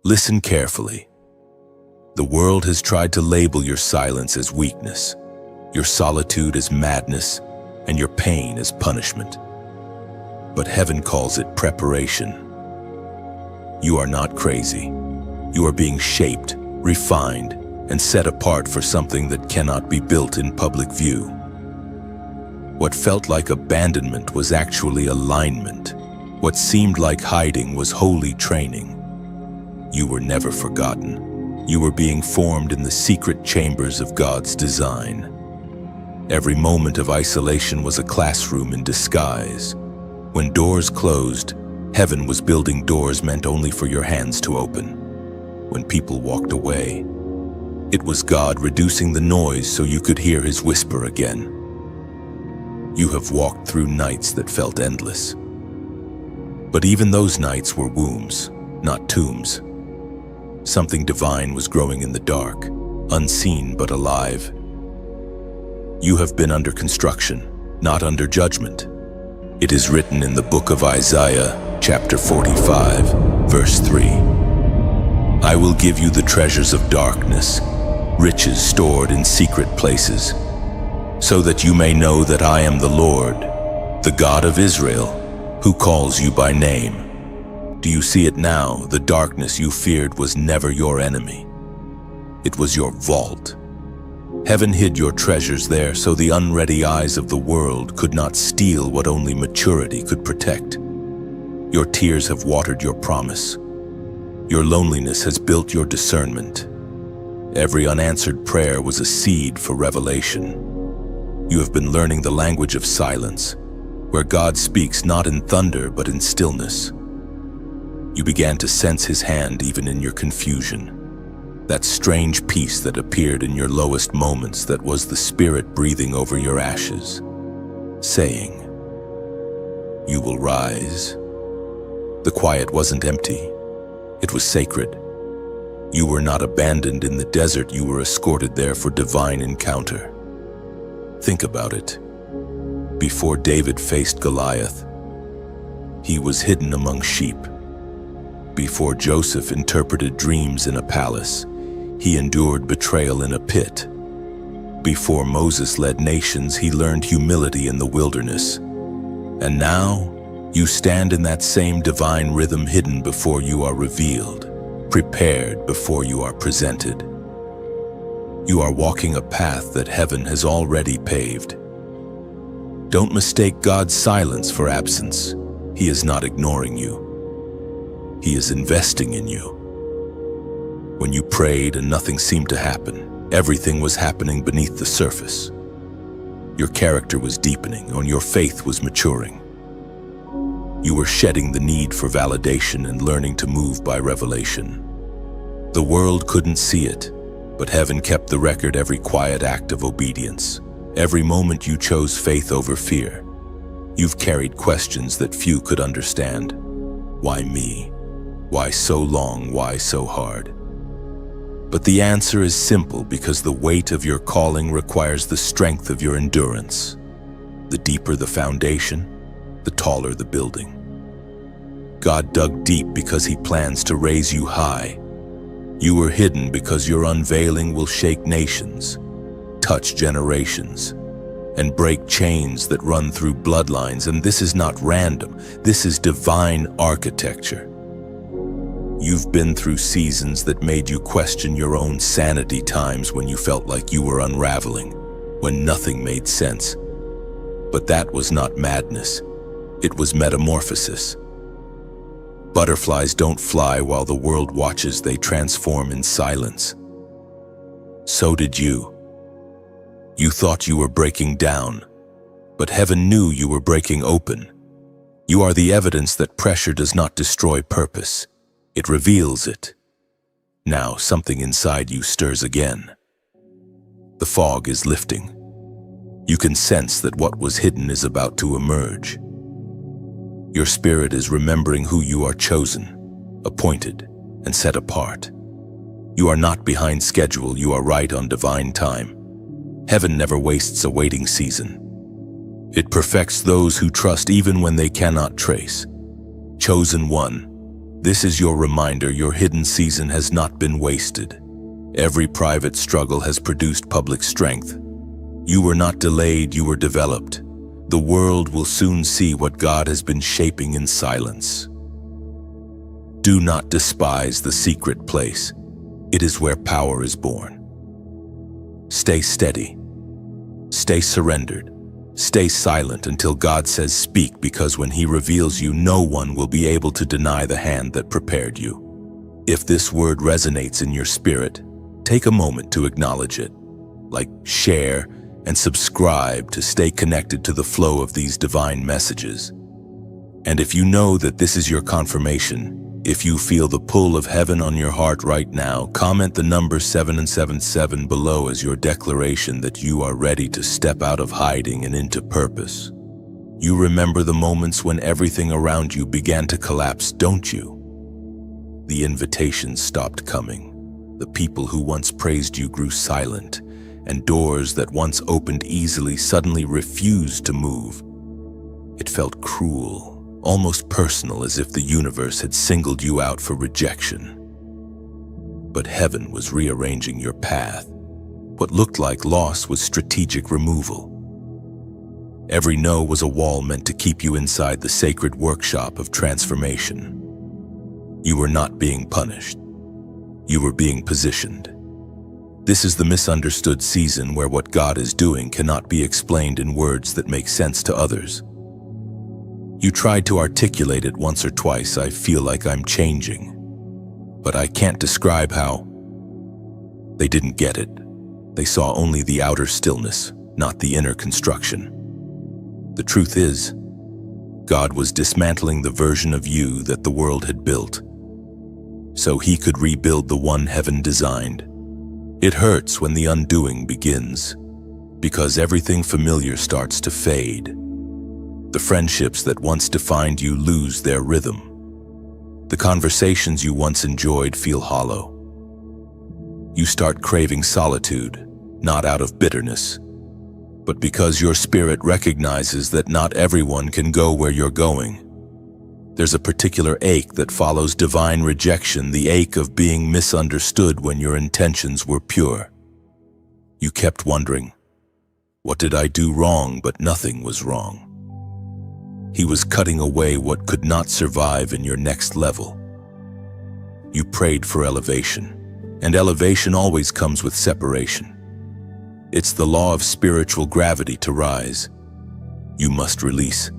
Listen carefully. The world has tried to label your silence as weakness, your solitude as madness, and your pain as punishment. But heaven calls it preparation. You are not crazy. You are being shaped, refined, and set apart for something that cannot be built in public view. What felt like abandonment was actually alignment. What seemed like hiding was holy training. You were never forgotten. You were being formed in the secret chambers of God's design. Every moment of isolation was a classroom in disguise. When doors closed, heaven was building doors meant only for your hands to open. When people walked away, it was God reducing the noise so you could hear his whisper again. You have walked through nights that felt endless. But even those nights were wombs, not tombs. Something divine was growing in the dark, unseen but alive. You have been under construction, not under judgment. It is written in the book of Isaiah, chapter 45, verse 3. I will give you the treasures of darkness, riches stored in secret places, so that you may know that I am the Lord, the God of Israel, who calls you by name. Do you see it now? The darkness you feared was never your enemy. It was your vault. Heaven hid your treasures there so the unready eyes of the world could not steal what only maturity could protect. Your tears have watered your promise. Your loneliness has built your discernment. Every unanswered prayer was a seed for revelation. You have been learning the language of silence, where God speaks not in thunder but in stillness. You began to sense his hand even in your confusion. That strange peace that appeared in your lowest moments, that was the Spirit breathing over your ashes, saying, you will rise. The quiet wasn't empty. It was sacred. You were not abandoned in the desert. You were escorted there for divine encounter. Think about it. Before David faced Goliath, he was hidden among sheep. Before Joseph interpreted dreams in a palace, he endured betrayal in a pit. Before Moses led nations, he learned humility in the wilderness. And now, you stand in that same divine rhythm, hidden before you are revealed, prepared before you are presented. You are walking a path that heaven has already paved. Don't mistake God's silence for absence. He is not ignoring you. He is investing in you. When you prayed and nothing seemed to happen, everything was happening beneath the surface. Your character was deepening, and your faith was maturing. You were shedding the need for validation and learning to move by revelation. The world couldn't see it, but heaven kept the record. Every quiet act of obedience, every moment you chose faith over fear. You've carried questions that few could understand. Why me? Why so long? Why so hard? But the answer is simple, because the weight of your calling requires the strength of your endurance. The deeper the foundation, the taller the building. God dug deep because he plans to raise you high. You were hidden because your unveiling will shake nations, touch generations, and break chains that run through bloodlines. And this is not random. This is divine architecture. You've been through seasons that made you question your own sanity, times when you felt like you were unraveling, when nothing made sense. But that was not madness. It was metamorphosis. Butterflies don't fly while the world watches. They transform in silence. So did you. You thought you were breaking down, but heaven knew you were breaking open. You are the evidence that pressure does not destroy purpose. It reveals it. Now something inside you stirs again. The fog is lifting. You can sense that what was hidden is about to emerge. Your spirit is remembering who you are: chosen, appointed, and set apart. You are not behind schedule. You are right on divine time. Heaven never wastes a waiting season. It perfects those who trust even when they cannot trace. Chosen one, This is your reminder your hidden season has not been wasted. Every private struggle has produced public strength. You were not delayed, you were developed. The world will soon see what God has been shaping in silence. Do not despise the secret place. It is where power is born. Stay steady. Stay surrendered. Stay silent until God says speak, because when He reveals you, no one will be able to deny the hand that prepared you. If this word resonates in your spirit, take a moment to acknowledge it. Like, share, and subscribe to stay connected to the flow of these divine messages. And if you know that this is your confirmation, if you feel the pull of heaven on your heart right now, comment the number 777 below as your declaration that you are ready to step out of hiding and into purpose. You remember the moments when everything around you began to collapse, don't you? The invitations stopped coming. The people who once praised you grew silent, and doors that once opened easily suddenly refused to move. It felt cruel, almost personal, as if the universe had singled you out for rejection. But heaven was rearranging your path. What looked like loss was strategic removal. Every no was a wall meant to keep you inside the sacred workshop of transformation. You were not being punished. You were being positioned. This is the misunderstood season where what God is doing cannot be explained in words that make sense to others. You tried to articulate it once or twice, I feel like I'm changing, but I can't describe how. They didn't get it. They saw only the outer stillness, not the inner construction. The truth is, God was dismantling the version of you that the world had built, so He could rebuild the one heaven designed. It hurts when the undoing begins, because everything familiar starts to fade. The friendships that once defined you lose their rhythm. The conversations you once enjoyed feel hollow. You start craving solitude, not out of bitterness, but because your spirit recognizes that not everyone can go where you're going. There's a particular ache that follows divine rejection, the ache of being misunderstood when your intentions were pure. You kept wondering, what did I do wrong? But nothing was wrong. He was cutting away what could not survive in your next level. You prayed for elevation, and elevation always comes with separation. It's the law of spiritual gravity to rise. You must release.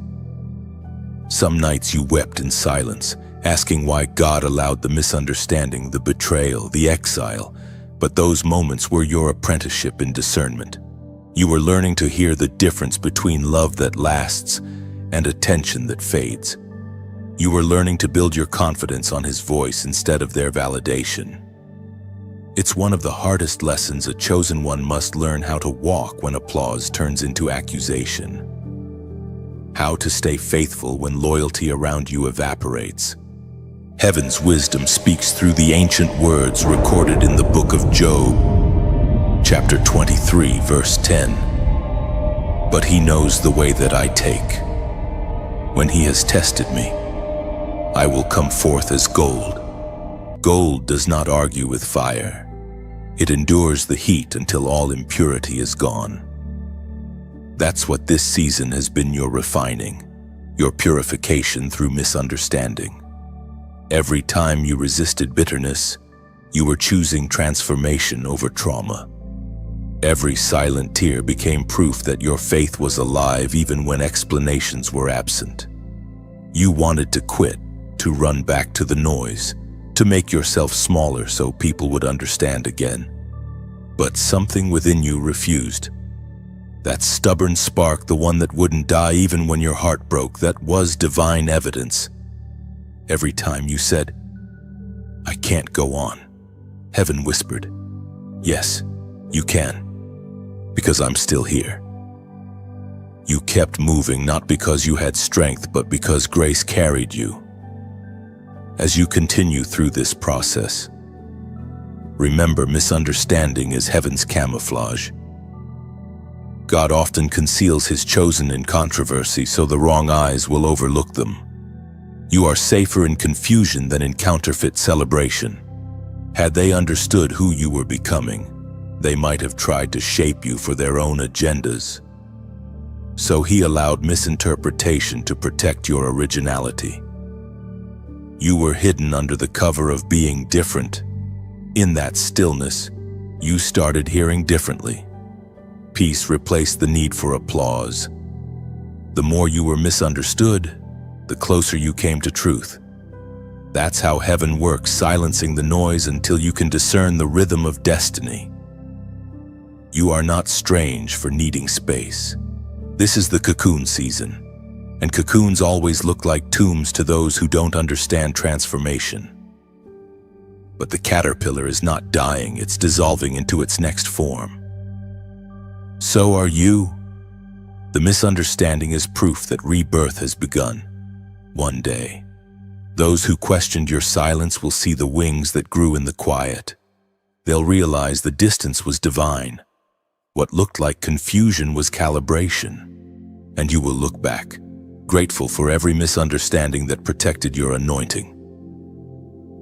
Some nights you wept in silence, asking why God allowed the misunderstanding, the betrayal, the exile, but those moments were your apprenticeship in discernment. You were learning to hear the difference between love that lasts and attention that fades. You were learning to build your confidence on His voice instead of their validation. It's one of the hardest lessons a chosen one must learn: how to walk when applause turns into accusation. How to stay faithful when loyalty around you evaporates. Heaven's wisdom speaks through the ancient words recorded in the book of Job, chapter 23, verse 10. But He knows the way that I take. When He has tested me, I will come forth as gold. Gold does not argue with fire. It endures the heat until all impurity is gone. That's what this season has been: your refining, your purification through misunderstanding. Every time you resisted bitterness, you were choosing transformation over trauma. Every silent tear became proof that your faith was alive even when explanations were absent. You wanted to quit, to run back to the noise, to make yourself smaller so people would understand again. But something within you refused. That stubborn spark, the one that wouldn't die even when your heart broke, that was divine evidence. Every time you said, "I can't go on," heaven whispered, "Yes, you can, because I'm still here." You kept moving, not because you had strength, but because grace carried you. As you continue through this process, remember, misunderstanding is heaven's camouflage. God often conceals His chosen in controversy so the wrong eyes will overlook them. You are safer in confusion than in counterfeit celebration. Had they understood who you were becoming, they might have tried to shape you for their own agendas. So he allowed misinterpretation to protect your originality. You were hidden under the cover of being different. In that stillness, you started hearing differently. Peace replaced the need for applause. The more you were misunderstood, the closer you came to truth. That's how heaven works, silencing the noise until you can discern the rhythm of destiny. You are not strange for needing space. This is the cocoon season, and cocoons always look like tombs to those who don't understand transformation. But the caterpillar is not dying, it's dissolving into its next form. So are you. The misunderstanding is proof that rebirth has begun. One day, those who questioned your silence will see the wings that grew in the quiet. They'll realize the distance was divine. What looked like confusion was calibration. And you will look back, grateful for every misunderstanding that protected your anointing.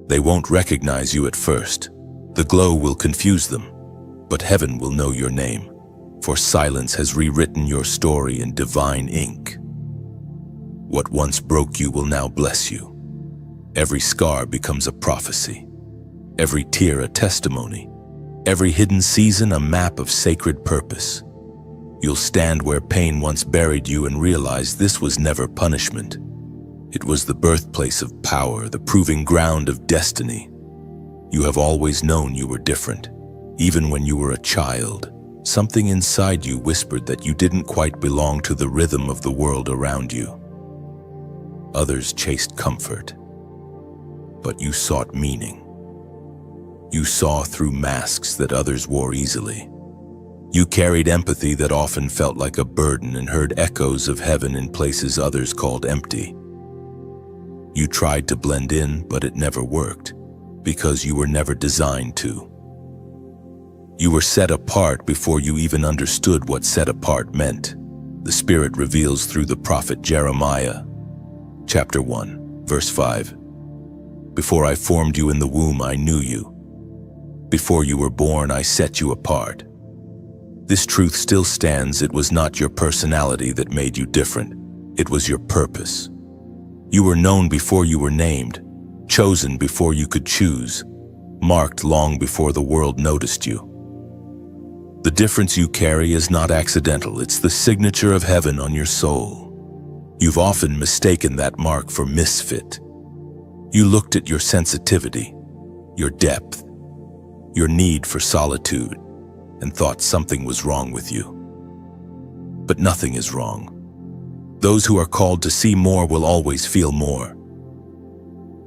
They won't recognize you at first. The glow will confuse them, but heaven will know your name, for silence has rewritten your story in divine ink. What once broke you will now bless you. Every scar becomes a prophecy, every tear a testimony, every hidden season a map of sacred purpose. You'll stand where pain once buried you and realize this was never punishment. It was the birthplace of power, the proving ground of destiny. You have always known you were different. Even when you were a child, something inside you whispered that you didn't quite belong to the rhythm of the world around you. Others chased comfort, but you sought meaning. You saw through masks that others wore easily. You carried empathy that often felt like a burden and heard echoes of heaven in places others called empty. You tried to blend in, but it never worked, because you were never designed to. You were set apart before you even understood what set apart meant. The Spirit reveals through the prophet Jeremiah, chapter 1, verse 5. Before I formed you in the womb, I knew you. Before you were born, I set you apart. This truth still stands. It was not your personality that made you different. It was your purpose. You were known before you were named, chosen before you could choose, marked long before the world noticed you. The difference you carry is not accidental. It's the signature of heaven on your soul. You've often mistaken that mark for misfit. You looked at your sensitivity, your depth, your need for solitude, and thought something was wrong with you. But nothing is wrong. Those who are called to see more will always feel more.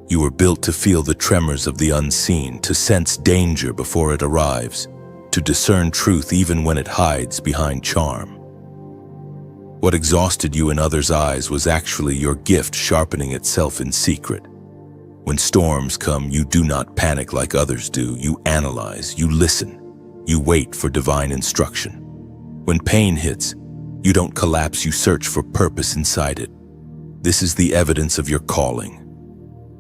You were built to feel the tremors of the unseen, to sense danger before it arrives, to discern truth even when it hides behind charm. What exhausted you in others' eyes was actually your gift sharpening itself in secret. When storms come, you do not panic like others do. You analyze, you listen, you wait for divine instruction. When pain hits, you don't collapse, you search for purpose inside it. This is the evidence of your calling.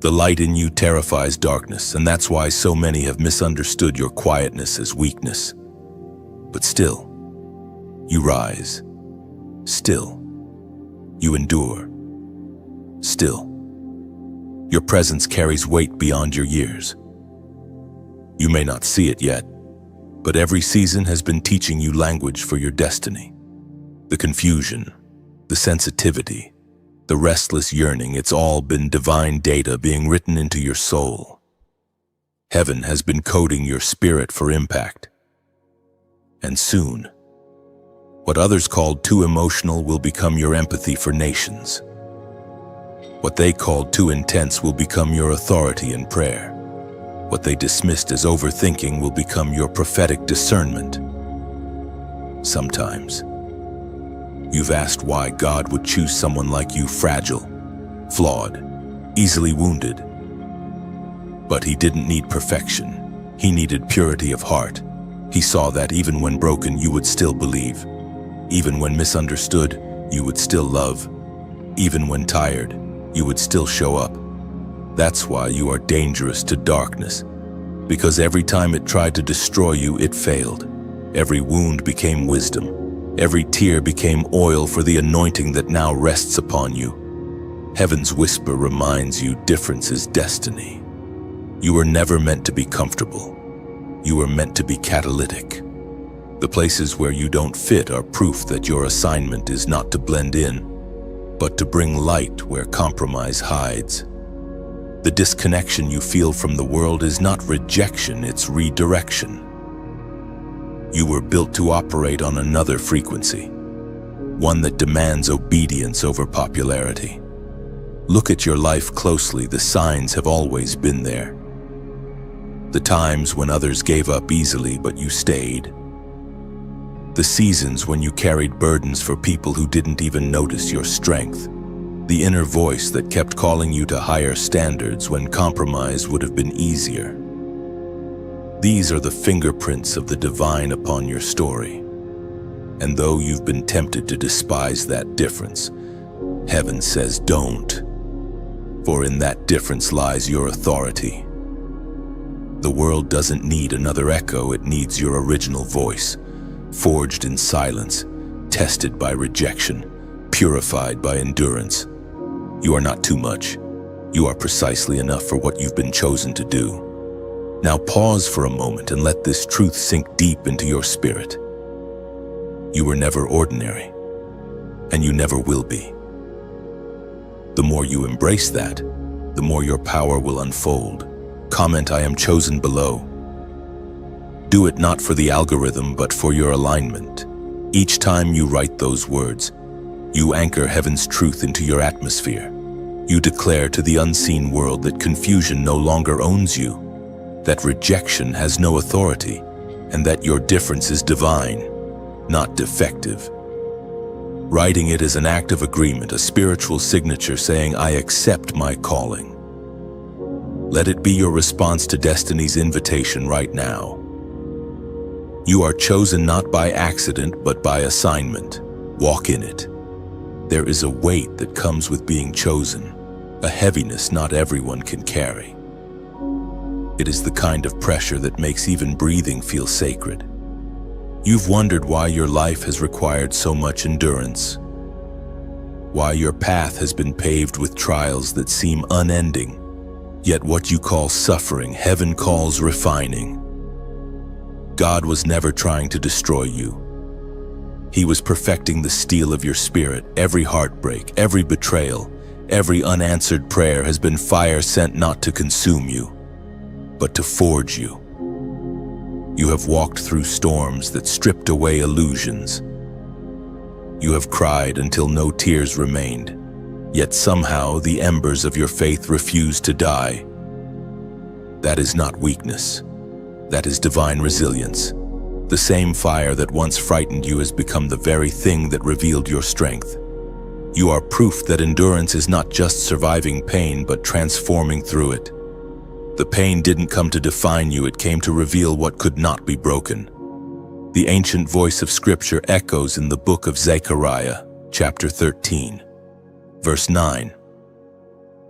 The light in you terrifies darkness, and that's why so many have misunderstood your quietness as weakness. But still, you rise. Still, you endure. Still, your presence carries weight beyond your years. You may not see it yet, but every season has been teaching you language for your destiny. The confusion, the sensitivity, the restless yearning, it's all been divine data being written into your soul. Heaven has been coding your spirit for impact. And soon, what others called too emotional will become your empathy for nations. What they called too intense will become your authority in prayer. What they dismissed as overthinking will become your prophetic discernment. Sometimes, you've asked why God would choose someone like you, fragile, flawed, easily wounded. But he didn't need perfection. He needed purity of heart. He saw that even when broken, you would still believe. Even when misunderstood, you would still love. Even when tired, you would still show up. That's why you are dangerous to darkness, because every time it tried to destroy you, it failed. Every wound became wisdom. Every tear became oil for the anointing that now rests upon you. Heaven's whisper reminds you difference is destiny. You were never meant to be comfortable. You were meant to be catalytic. The places where you don't fit are proof that your assignment is not to blend in, but to bring light where compromise hides. The disconnection you feel from the world is not rejection, it's redirection. You were built to operate on another frequency, one that demands obedience over popularity. Look at your life closely, the signs have always been there. The times when others gave up easily but you stayed. The seasons when you carried burdens for people who didn't even notice your strength. The inner voice that kept calling you to higher standards when compromise would have been easier. These are the fingerprints of the divine upon your story. And though you've been tempted to despise that difference, heaven says don't. For in that difference lies your authority. The world doesn't need another echo, it needs your original voice. Forged in silence, tested by rejection, purified by endurance. You are not too much. You are precisely enough for what you've been chosen to do. Now pause for a moment and let this truth sink deep into your spirit. You were never ordinary, and you never will be. The more you embrace that, the more your power will unfold. Comment "I am chosen" below. Do it not for the algorithm, but for your alignment. Each time you write those words, you anchor heaven's truth into your atmosphere. You declare to the unseen world that confusion no longer owns you, that rejection has no authority, and that your difference is divine, not defective. Writing it is an act of agreement, a spiritual signature saying, "I accept my calling." Let it be your response to destiny's invitation right now. You are chosen not by accident, but by assignment. Walk in it. There is a weight that comes with being chosen, a heaviness not everyone can carry. It is the kind of pressure that makes even breathing feel sacred. You've wondered why your life has required so much endurance, why your path has been paved with trials that seem unending. Yet what you call suffering, heaven calls refining. God was never trying to destroy you. He was perfecting the steel of your spirit. Every heartbreak, every betrayal, every unanswered prayer has been fire sent not to consume you, but to forge you. You have walked through storms that stripped away illusions. You have cried until no tears remained. Yet somehow the embers of your faith refuse to die. That is not weakness. That is divine resilience. The same fire that once frightened you has become the very thing that revealed your strength. You are proof that endurance is not just surviving pain, but transforming through it. The pain didn't come to define you, it came to reveal what could not be broken. The ancient voice of Scripture echoes in the book of Zechariah, chapter 13. Verse 9,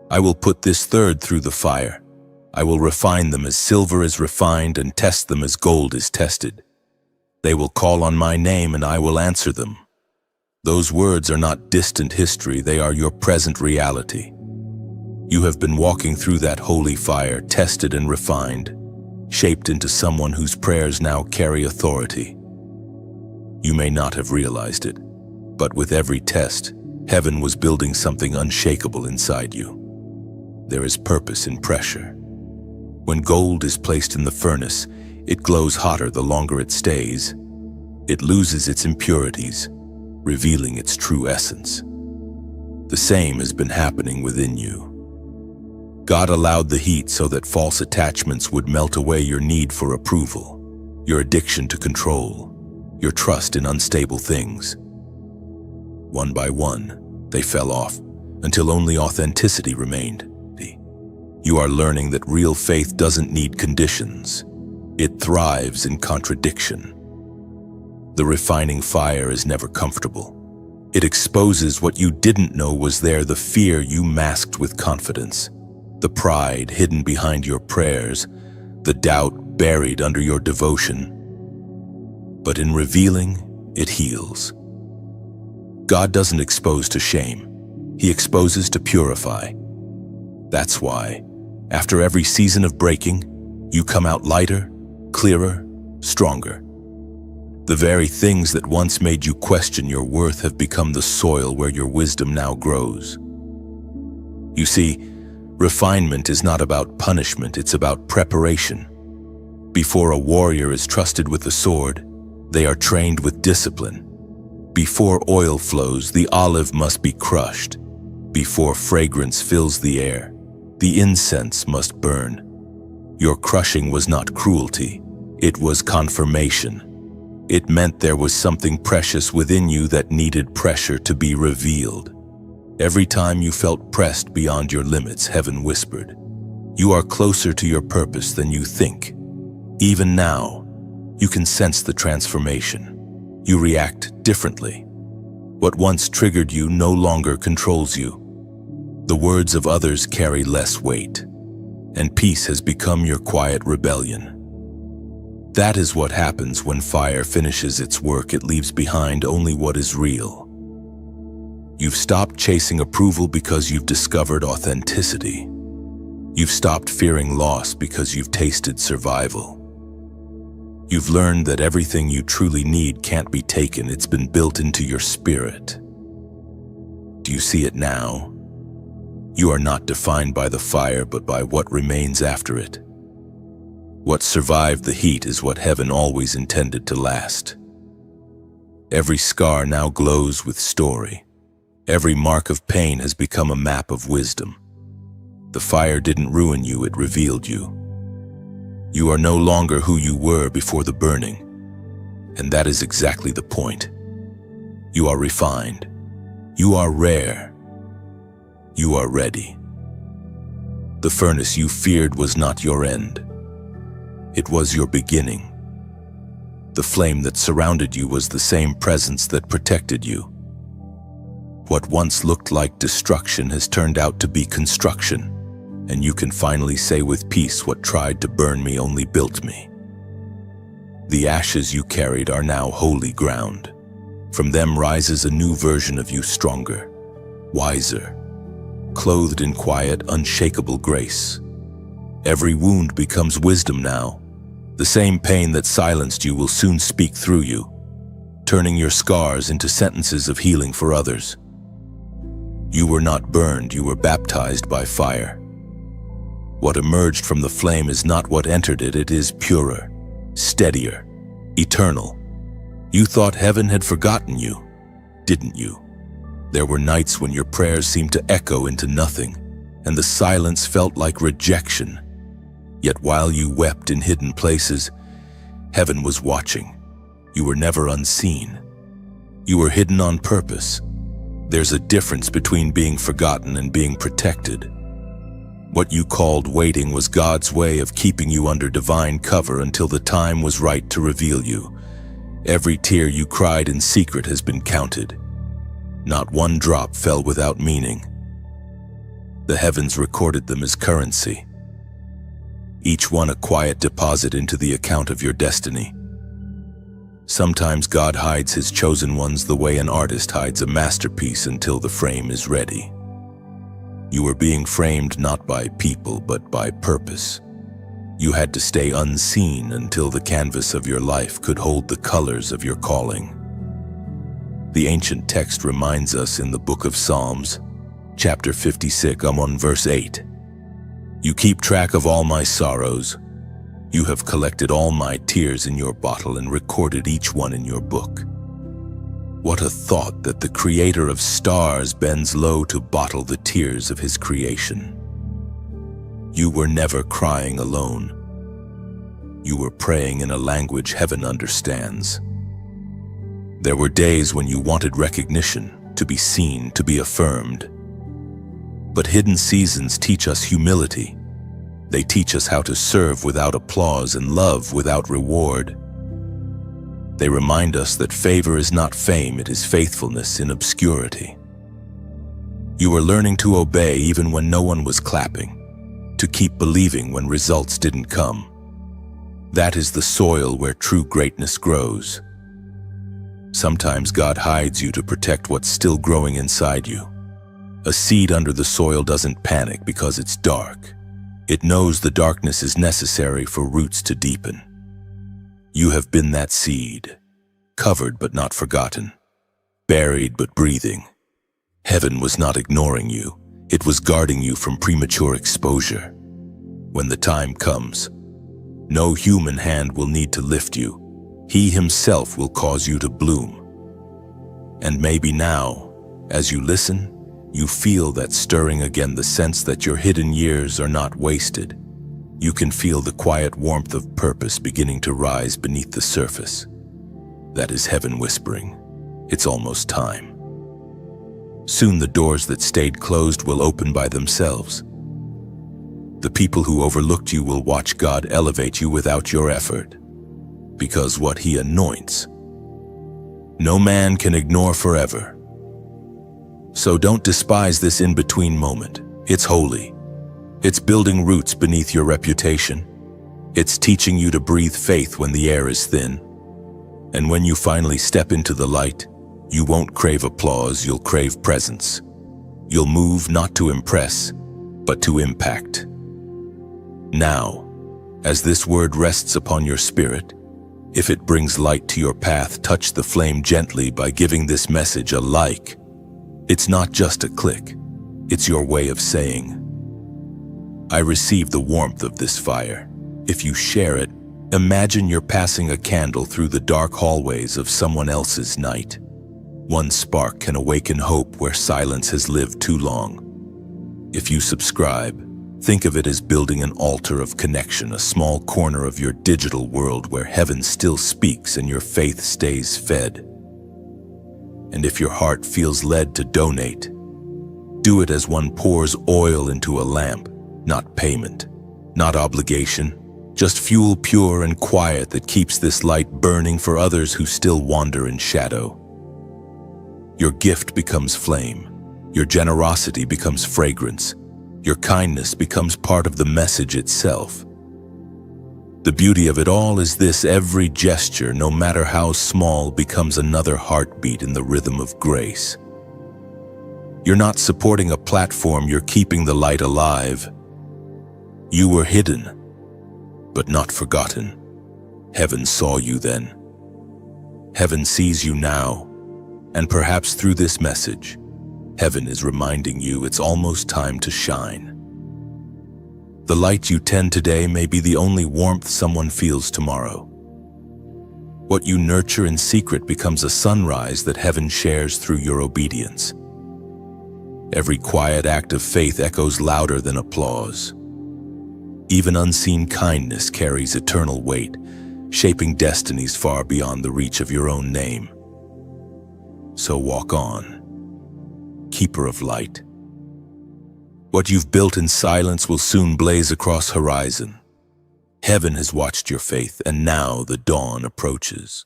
"I will put this third through the fire. I will refine them as silver is refined and test them as gold is tested. They will call on my name and I will answer them." Those words are not distant history, they are your present reality. You have been walking through that holy fire, tested and refined, shaped into someone whose prayers now carry authority. You may not have realized it, but with every test, heaven was building something unshakable inside you. There is purpose in pressure. When gold is placed in the furnace, it glows hotter the longer it stays. It loses its impurities, revealing its true essence. The same has been happening within you. God allowed the heat so that false attachments would melt away your need for approval, your addiction to control, your trust in unstable things. One by one, they fell off, until only authenticity remained. You are learning that real faith doesn't need conditions. It thrives in contradiction. The refining fire is never comfortable. It exposes what you didn't know was there, the fear you masked with confidence, the pride hidden behind your prayers, the doubt buried under your devotion. But in revealing, it heals. God doesn't expose to shame. He exposes to purify. That's why, after every season of breaking, you come out lighter, clearer, stronger. The very things that once made you question your worth have become the soil where your wisdom now grows. You see, refinement is not about punishment, it's about preparation. Before a warrior is trusted with the sword, they are trained with discipline. Before oil flows, the olive must be crushed. Before fragrance fills the air, the incense must burn. Your crushing was not cruelty, it was confirmation. It meant there was something precious within you that needed pressure to be revealed. Every time you felt pressed beyond your limits, heaven whispered, "You are closer to your purpose than you think." Even now, you can sense the transformation. You react differently. What once triggered you no longer controls you. The words of others carry less weight, and peace has become your quiet rebellion. That is what happens when fire finishes its work. It leaves behind only what is real. You've stopped chasing approval because you've discovered authenticity. You've stopped fearing loss because you've tasted survival. You've learned that everything you truly need can't be taken. It's been built into your spirit. Do you see it now? You are not defined by the fire, but by what remains after it. What survived the heat is what heaven always intended to last. Every scar now glows with story. Every mark of pain has become a map of wisdom. The fire didn't ruin you, it revealed you. You are no longer who you were before the burning, and that is exactly the point. You are refined. You are rare. You are ready. The furnace you feared was not your end. It was your beginning. The flame that surrounded you was the same presence that protected you. What once looked like destruction has turned out to be construction, and you can finally say with peace, "What tried to burn me only built me." The ashes you carried are now holy ground. From them rises a new version of you, stronger, wiser, clothed in quiet, unshakable grace. Every wound becomes wisdom now. The same pain that silenced you will soon speak through you, turning your scars into sentences of healing for others. You were not burned, you were baptized by fire. What emerged from the flame is not what entered it, it is purer, steadier, eternal. You thought heaven had forgotten you, didn't you? There were nights when your prayers seemed to echo into nothing, and the silence felt like rejection. Yet while you wept in hidden places, heaven was watching. You were never unseen. You were hidden on purpose. There's a difference between being forgotten and being protected. What you called waiting was God's way of keeping you under divine cover until the time was right to reveal you. Every tear you cried in secret has been counted. Not one drop fell without meaning. The heavens recorded them as currency. Each one a quiet deposit into the account of your destiny. Sometimes God hides his chosen ones the way an artist hides a masterpiece until the frame is ready. You were being framed not by people, but by purpose. You had to stay unseen until the canvas of your life could hold the colors of your calling. The ancient text reminds us in the book of Psalms, chapter 56, verse 8. You keep track of all my sorrows. You have collected all my tears in your bottle and recorded each one in your book. What a thought that the creator of stars bends low to bottle the tears of his creation. You were never crying alone. You were praying in a language heaven understands. There were days when you wanted recognition, to be seen, to be affirmed. But hidden seasons teach us humility. They teach us how to serve without applause and love without reward. They remind us that favor is not fame, it is faithfulness in obscurity. You were learning to obey even when no one was clapping, to keep believing when results didn't come. That is the soil where true greatness grows. Sometimes God hides you to protect what's still growing inside you. A seed under the soil doesn't panic because it's dark. It knows the darkness is necessary for roots to deepen. You have been that seed, covered but not forgotten, buried but breathing. Heaven was not ignoring you, it was guarding you from premature exposure. When the time comes, no human hand will need to lift you. He himself will cause you to bloom. And maybe now, as you listen, you feel that stirring again, the sense that your hidden years are not wasted. You can feel the quiet warmth of purpose beginning to rise beneath the surface. That is heaven whispering, it's almost time. Soon the doors that stayed closed will open by themselves. The people who overlooked you will watch God elevate you without your effort. Because what He anoints, no man can ignore forever. So don't despise this in-between moment. It's holy. It's building roots beneath your reputation. It's teaching you to breathe faith when the air is thin. And when you finally step into the light, you won't crave applause, you'll crave presence. You'll move not to impress, but to impact. Now, as this word rests upon your spirit, if it brings light to your path, touch the flame gently by giving this message a like. It's not just a click, it's your way of saying, I receive the warmth of this fire. If you share it, imagine you're passing a candle through the dark hallways of someone else's night. One spark can awaken hope where silence has lived too long. If you subscribe, think of it as building an altar of connection, a small corner of your digital world where heaven still speaks and your faith stays fed. And if your heart feels led to donate, do it as one pours oil into a lamp, not payment, not obligation, just fuel pure and quiet that keeps this light burning for others who still wander in shadow. Your gift becomes flame, your generosity becomes fragrance, your kindness becomes part of the message itself. The beauty of it all is this: every gesture, no matter how small, becomes another heartbeat in the rhythm of grace. You're not supporting a platform, you're keeping the light alive. You were hidden, but not forgotten. Heaven saw you then. Heaven sees you now. And perhaps through this message, heaven is reminding you it's almost time to shine. The light you tend today may be the only warmth someone feels tomorrow. What you nurture in secret becomes a sunrise that heaven shares through your obedience. Every quiet act of faith echoes louder than applause. Even unseen kindness carries eternal weight, shaping destinies far beyond the reach of your own name. So walk on, keeper of light. What you've built in silence will soon blaze across horizon. Heaven has watched your faith, and now the dawn approaches.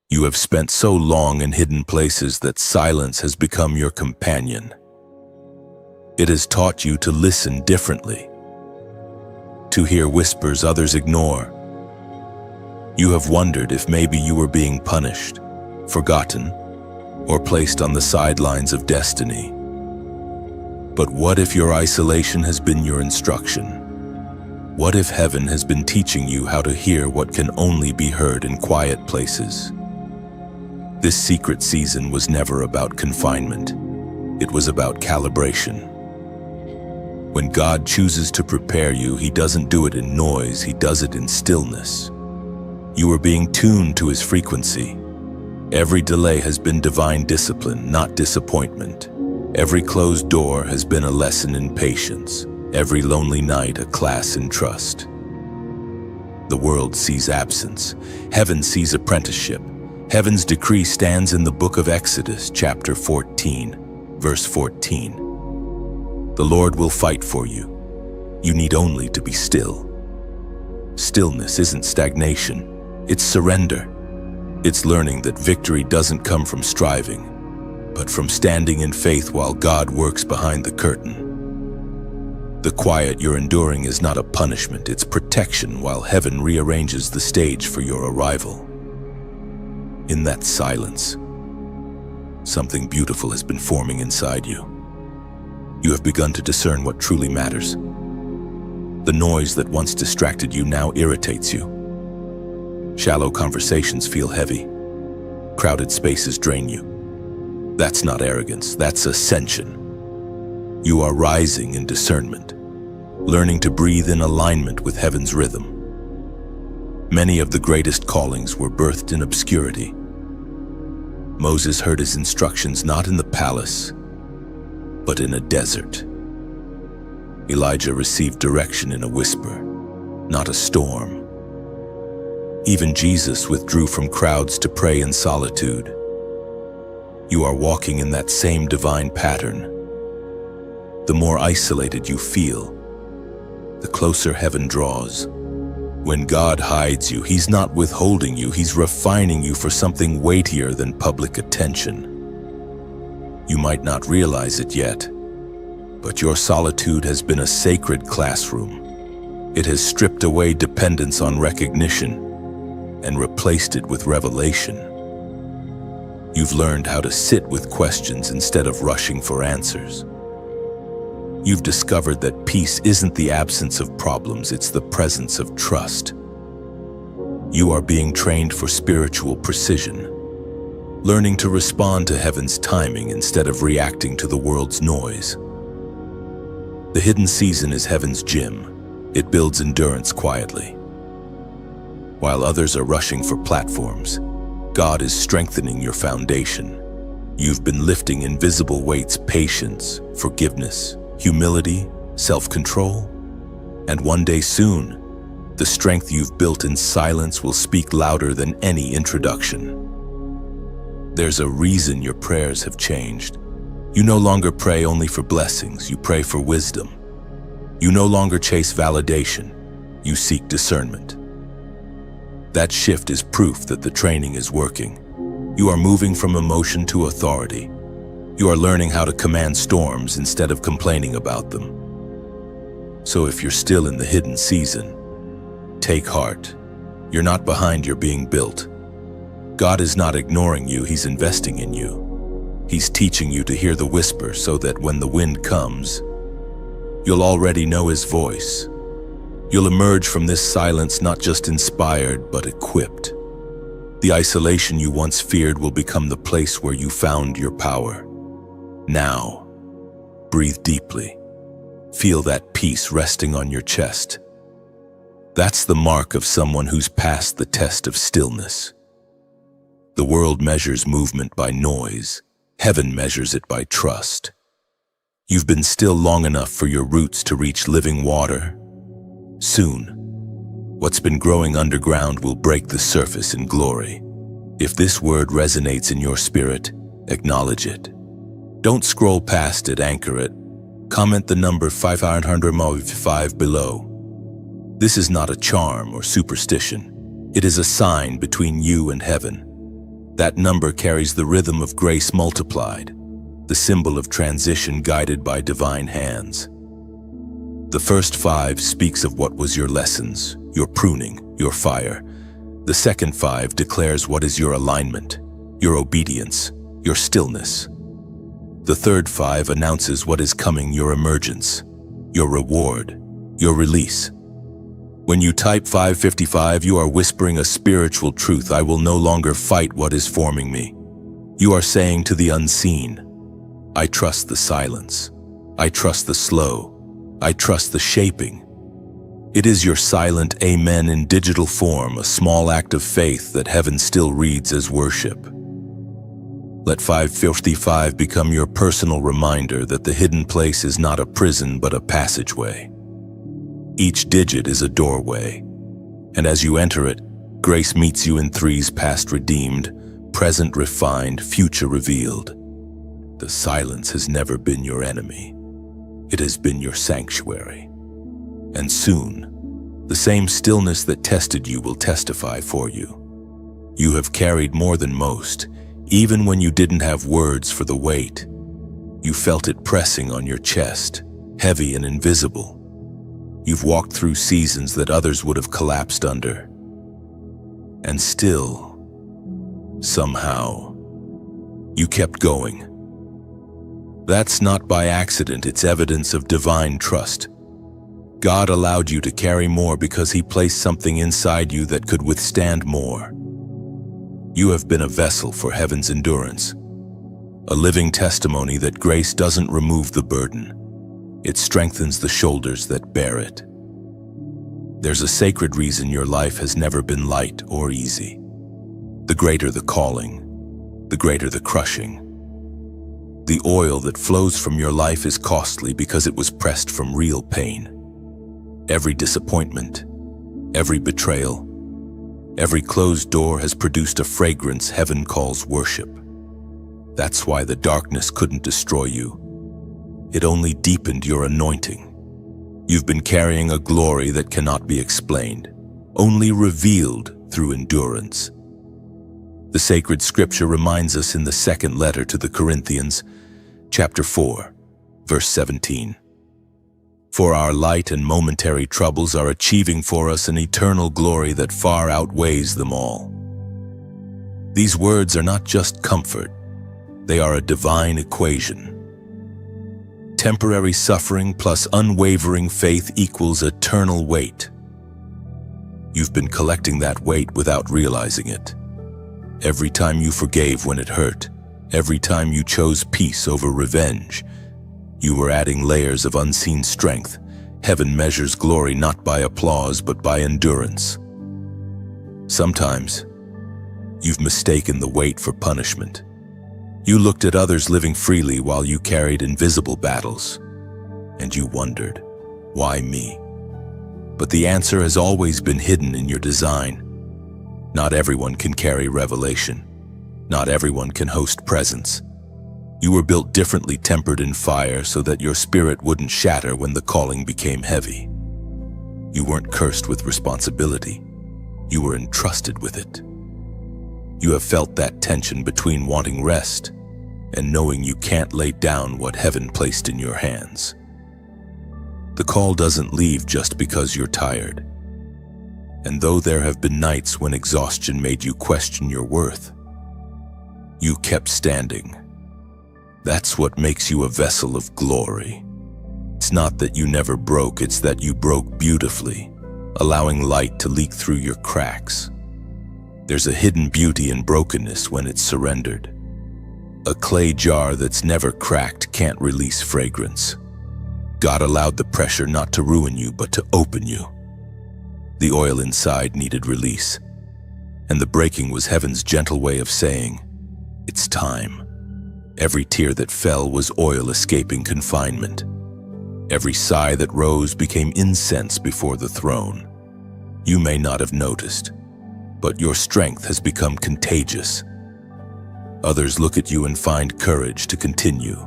You have spent so long in hidden places that silence has become your companion. It has taught you to listen differently, to hear whispers others ignore. You have wondered if maybe you were being punished, forgotten, or placed on the sidelines of destiny. But what if your isolation has been your instruction? What if heaven has been teaching you how to hear what can only be heard in quiet places? This secret season was never about confinement. It was about calibration. When God chooses to prepare you, He doesn't do it in noise, He does it in stillness. You are being tuned to His frequency. Every delay has been divine discipline, not disappointment. Every closed door has been a lesson in patience. Every lonely night a class in trust. The world sees absence. Heaven sees apprenticeship. Heaven's decree stands in the book of Exodus, chapter 14, verse 14. The Lord will fight for you. You need only to be still. Stillness isn't stagnation. It's surrender. It's learning that victory doesn't come from striving, but from standing in faith while God works behind the curtain. The quiet you're enduring is not a punishment, it's protection while heaven rearranges the stage for your arrival. In that silence, something beautiful has been forming inside you. You have begun to discern what truly matters. The noise that once distracted you now irritates you. Shallow conversations feel heavy. Crowded spaces drain you. That's not arrogance, that's ascension. You are rising in discernment, learning to breathe in alignment with heaven's rhythm. Many of the greatest callings were birthed in obscurity. Moses heard his instructions not in the palace, but in a desert. Elijah received direction in a whisper, not a storm. Even Jesus withdrew from crowds to pray in solitude. You are walking in that same divine pattern. The more isolated you feel, the closer heaven draws. When God hides you, He's not withholding you, He's refining you for something weightier than public attention. You might not realize it yet, but your solitude has been a sacred classroom. It has stripped away dependence on recognition and replaced it with revelation. You've learned how to sit with questions instead of rushing for answers. You've discovered that peace isn't the absence of problems, it's the presence of trust. You are being trained for spiritual precision, learning to respond to heaven's timing instead of reacting to the world's noise. The hidden season is heaven's gym. It builds endurance quietly. While others are rushing for platforms, God is strengthening your foundation. You've been lifting invisible weights: patience, forgiveness, humility, self-control. And one day soon, the strength you've built in silence will speak louder than any introduction. There's a reason your prayers have changed. You no longer pray only for blessings, you pray for wisdom. You no longer chase validation, you seek discernment. That shift is proof that the training is working. You are moving from emotion to authority. You are learning how to command storms instead of complaining about them. So if you're still in the hidden season, take heart. You're not behind, you're being built. God is not ignoring you, He's investing in you. He's teaching you to hear the whisper so that when the wind comes, you'll already know His voice. You'll emerge from this silence not just inspired, but equipped. The isolation you once feared will become the place where you found your power. Now, breathe deeply. Feel that peace resting on your chest. That's the mark of someone who's passed the test of stillness. The world measures movement by noise. Heaven measures it by trust. You've been still long enough for your roots to reach living water. Soon, what's been growing underground will break the surface in glory. If this word resonates in your spirit, acknowledge it. Don't scroll past it, anchor it. Comment the number 505 below. This is not a charm or superstition. It is a sign between you and heaven. That number carries the rhythm of grace multiplied, the symbol of transition guided by divine hands. The first 5 speaks of what was your lessons, your pruning, your fire. The second 5 declares what is your alignment, your obedience, your stillness. The third 5 announces what is coming, your emergence, your reward, your release. When you type 555, you are whispering a spiritual truth. I will no longer fight what is forming me. You are saying to the unseen, I trust the silence. I trust the slow. I trust the shaping. It is your silent amen in digital form, a small act of faith that heaven still reads as worship. Let 555 become your personal reminder that the hidden place is not a prison but a passageway. Each digit is a doorway, and as you enter it, grace meets you in 3s: past redeemed, present refined, future revealed. The silence has never been your enemy. It has been your sanctuary. And soon, the same stillness that tested you will testify for you. You have carried more than most, even when you didn't have words for the weight. You felt it pressing on your chest, heavy and invisible. You've walked through seasons that others would have collapsed under. And still, somehow, you kept going. That's not by accident, it's evidence of divine trust. God allowed you to carry more because He placed something inside you that could withstand more. You have been a vessel for heaven's endurance, a living testimony that grace doesn't remove the burden. It strengthens the shoulders that bear it. There's a sacred reason your life has never been light or easy. The greater the calling, the greater the crushing. The oil that flows from your life is costly because it was pressed from real pain. Every disappointment, every betrayal, every closed door has produced a fragrance heaven calls worship. That's why the darkness couldn't destroy you. It only deepened your anointing. You've been carrying a glory that cannot be explained, only revealed through endurance. The sacred scripture reminds us in the second letter to the Corinthians, chapter 4, verse 17. For our light and momentary troubles are achieving for us an eternal glory that far outweighs them all. These words are not just comfort, they are a divine equation. Temporary suffering plus unwavering faith equals eternal weight. You've been collecting that weight without realizing it. Every time you forgave when it hurt, every time you chose peace over revenge, you were adding layers of unseen strength. Heaven measures glory not by applause but by endurance. Sometimes, you've mistaken the weight for punishment. You looked at others living freely while you carried invisible battles, and you wondered, why me? But the answer has always been hidden in your design. Not everyone can carry revelation. Not everyone can host presence. You were built differently, tempered in fire so that your spirit wouldn't shatter when the calling became heavy. You weren't cursed with responsibility. You were entrusted with it. You have felt that tension between wanting rest and knowing you can't lay down what heaven placed in your hands. The call doesn't leave just because you're tired. And though there have been nights when exhaustion made you question your worth, you kept standing. That's what makes you a vessel of glory. It's not that you never broke, it's that you broke beautifully, allowing light to leak through your cracks. There's a hidden beauty in brokenness when it's surrendered. A clay jar that's never cracked can't release fragrance. God allowed the pressure not to ruin you, but to open you. The oil inside needed release, and the breaking was heaven's gentle way of saying, it's time. Every tear that fell was oil escaping confinement. Every sigh that rose became incense before the throne. You may not have noticed, but your strength has become contagious. Others look at you and find courage to continue.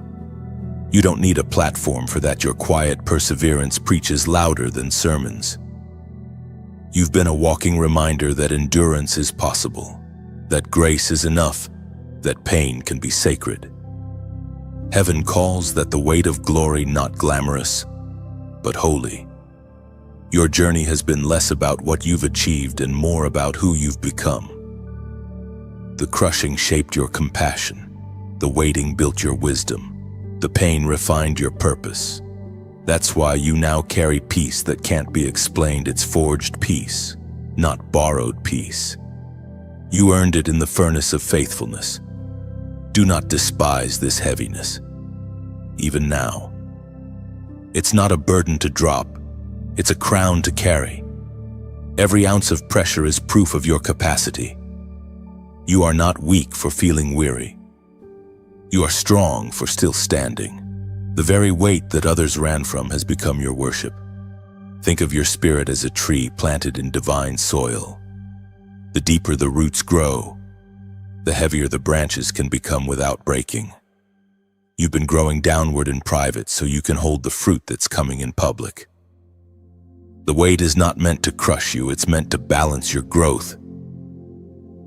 You don't need a platform for that. Your quiet perseverance preaches louder than sermons. You've been a walking reminder that endurance is possible, that grace is enough, that pain can be sacred. Heaven calls that the weight of glory not glamorous, but holy. Your journey has been less about what you've achieved and more about who you've become. The crushing shaped your compassion. The waiting built your wisdom. The pain refined your purpose. That's why you now carry peace that can't be explained. It's forged peace, not borrowed peace. You earned it in the furnace of faithfulness. Do not despise this heaviness, even now. It's not a burden to drop. It's a crown to carry. Every ounce of pressure is proof of your capacity. You are not weak for feeling weary. You are strong for still standing. The very weight that others ran from has become your worship. Think of your spirit as a tree planted in divine soil. The deeper the roots grow, the heavier the branches can become without breaking. You've been growing downward in private so you can hold the fruit that's coming in public. The weight is not meant to crush you, it's meant to balance your growth.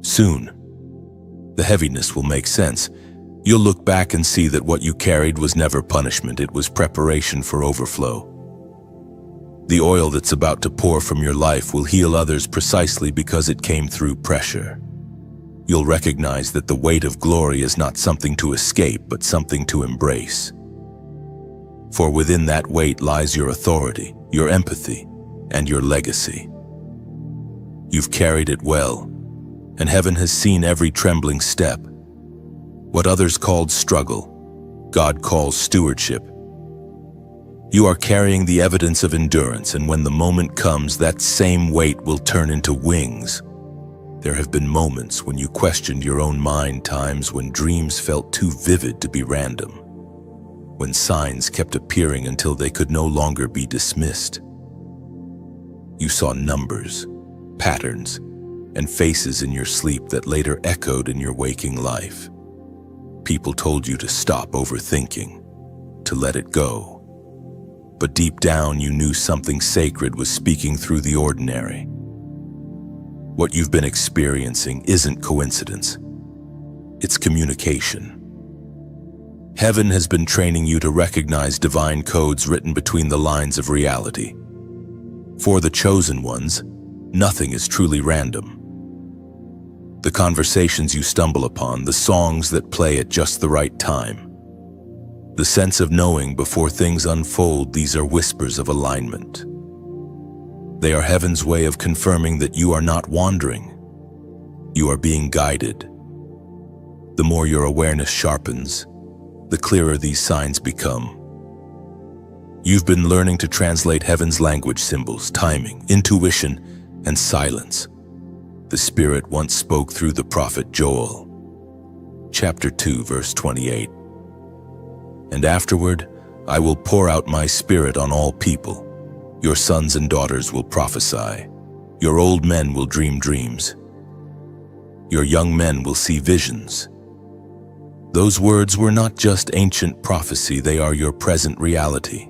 Soon, the heaviness will make sense. You'll look back and see that what you carried was never punishment, it was preparation for overflow. The oil that's about to pour from your life will heal others precisely because it came through pressure. You'll recognize that the weight of glory is not something to escape, but something to embrace. For within that weight lies your authority, your empathy, and your legacy. You've carried it well, and heaven has seen every trembling step. What others called struggle, God calls stewardship. You are carrying the evidence of endurance, and when the moment comes, that same weight will turn into wings. There have been moments when you questioned your own mind, times when dreams felt too vivid to be random, when signs kept appearing until they could no longer be dismissed. You saw numbers, patterns, and faces in your sleep that later echoed in your waking life. People told you to stop overthinking, to let it go. But deep down you knew something sacred was speaking through the ordinary. What you've been experiencing isn't coincidence. It's communication. Heaven has been training you to recognize divine codes written between the lines of reality. For the chosen ones, nothing is truly random. The conversations you stumble upon, the songs that play at just the right time, the sense of knowing before things unfold, these are whispers of alignment. They are heaven's way of confirming that you are not wandering. You are being guided. The more your awareness sharpens, the clearer these signs become. You've been learning to translate heaven's language, symbols, timing, intuition, and silence. The Spirit once spoke through the prophet Joel. Chapter 2, verse 28. And afterward, I will pour out my Spirit on all people. Your sons and daughters will prophesy. Your old men will dream dreams. Your young men will see visions. Those words were not just ancient prophecy, they are your present reality.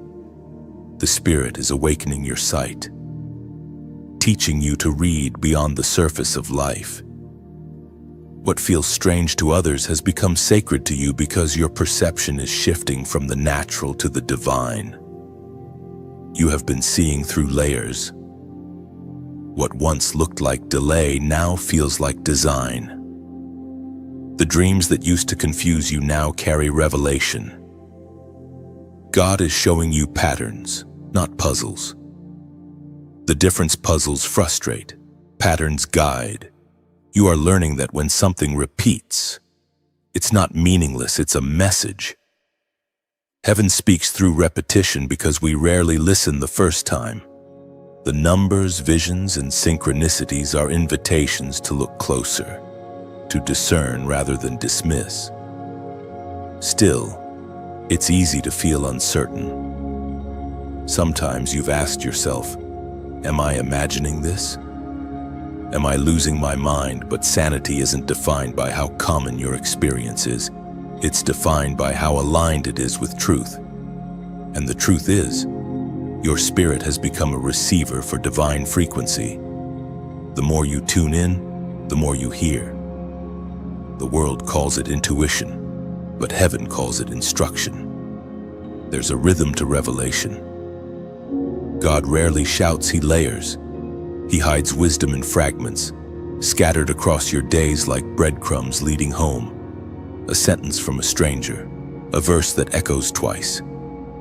The Spirit is awakening your sight, teaching you to read beyond the surface of life. What feels strange to others has become sacred to you because your perception is shifting from the natural to the divine. You have been seeing through layers. What once looked like delay now feels like design. The dreams that used to confuse you now carry revelation. God is showing you patterns, not puzzles. The difference puzzles frustrate, patterns guide. You are learning that when something repeats, it's not meaningless, it's a message. Heaven speaks through repetition because we rarely listen the first time. The numbers, visions, and synchronicities are invitations to look closer, to discern rather than dismiss. Still, it's easy to feel uncertain. Sometimes you've asked yourself, am I imagining this? Am I losing my mind? But sanity isn't defined by how common your experience is. It's defined by how aligned it is with truth. And the truth is, your spirit has become a receiver for divine frequency. The more you tune in, the more you hear. The world calls it intuition, but heaven calls it instruction. There's a rhythm to revelation. God rarely shouts, he layers. He hides wisdom in fragments, scattered across your days like breadcrumbs leading home. A sentence from a stranger, a verse that echoes twice,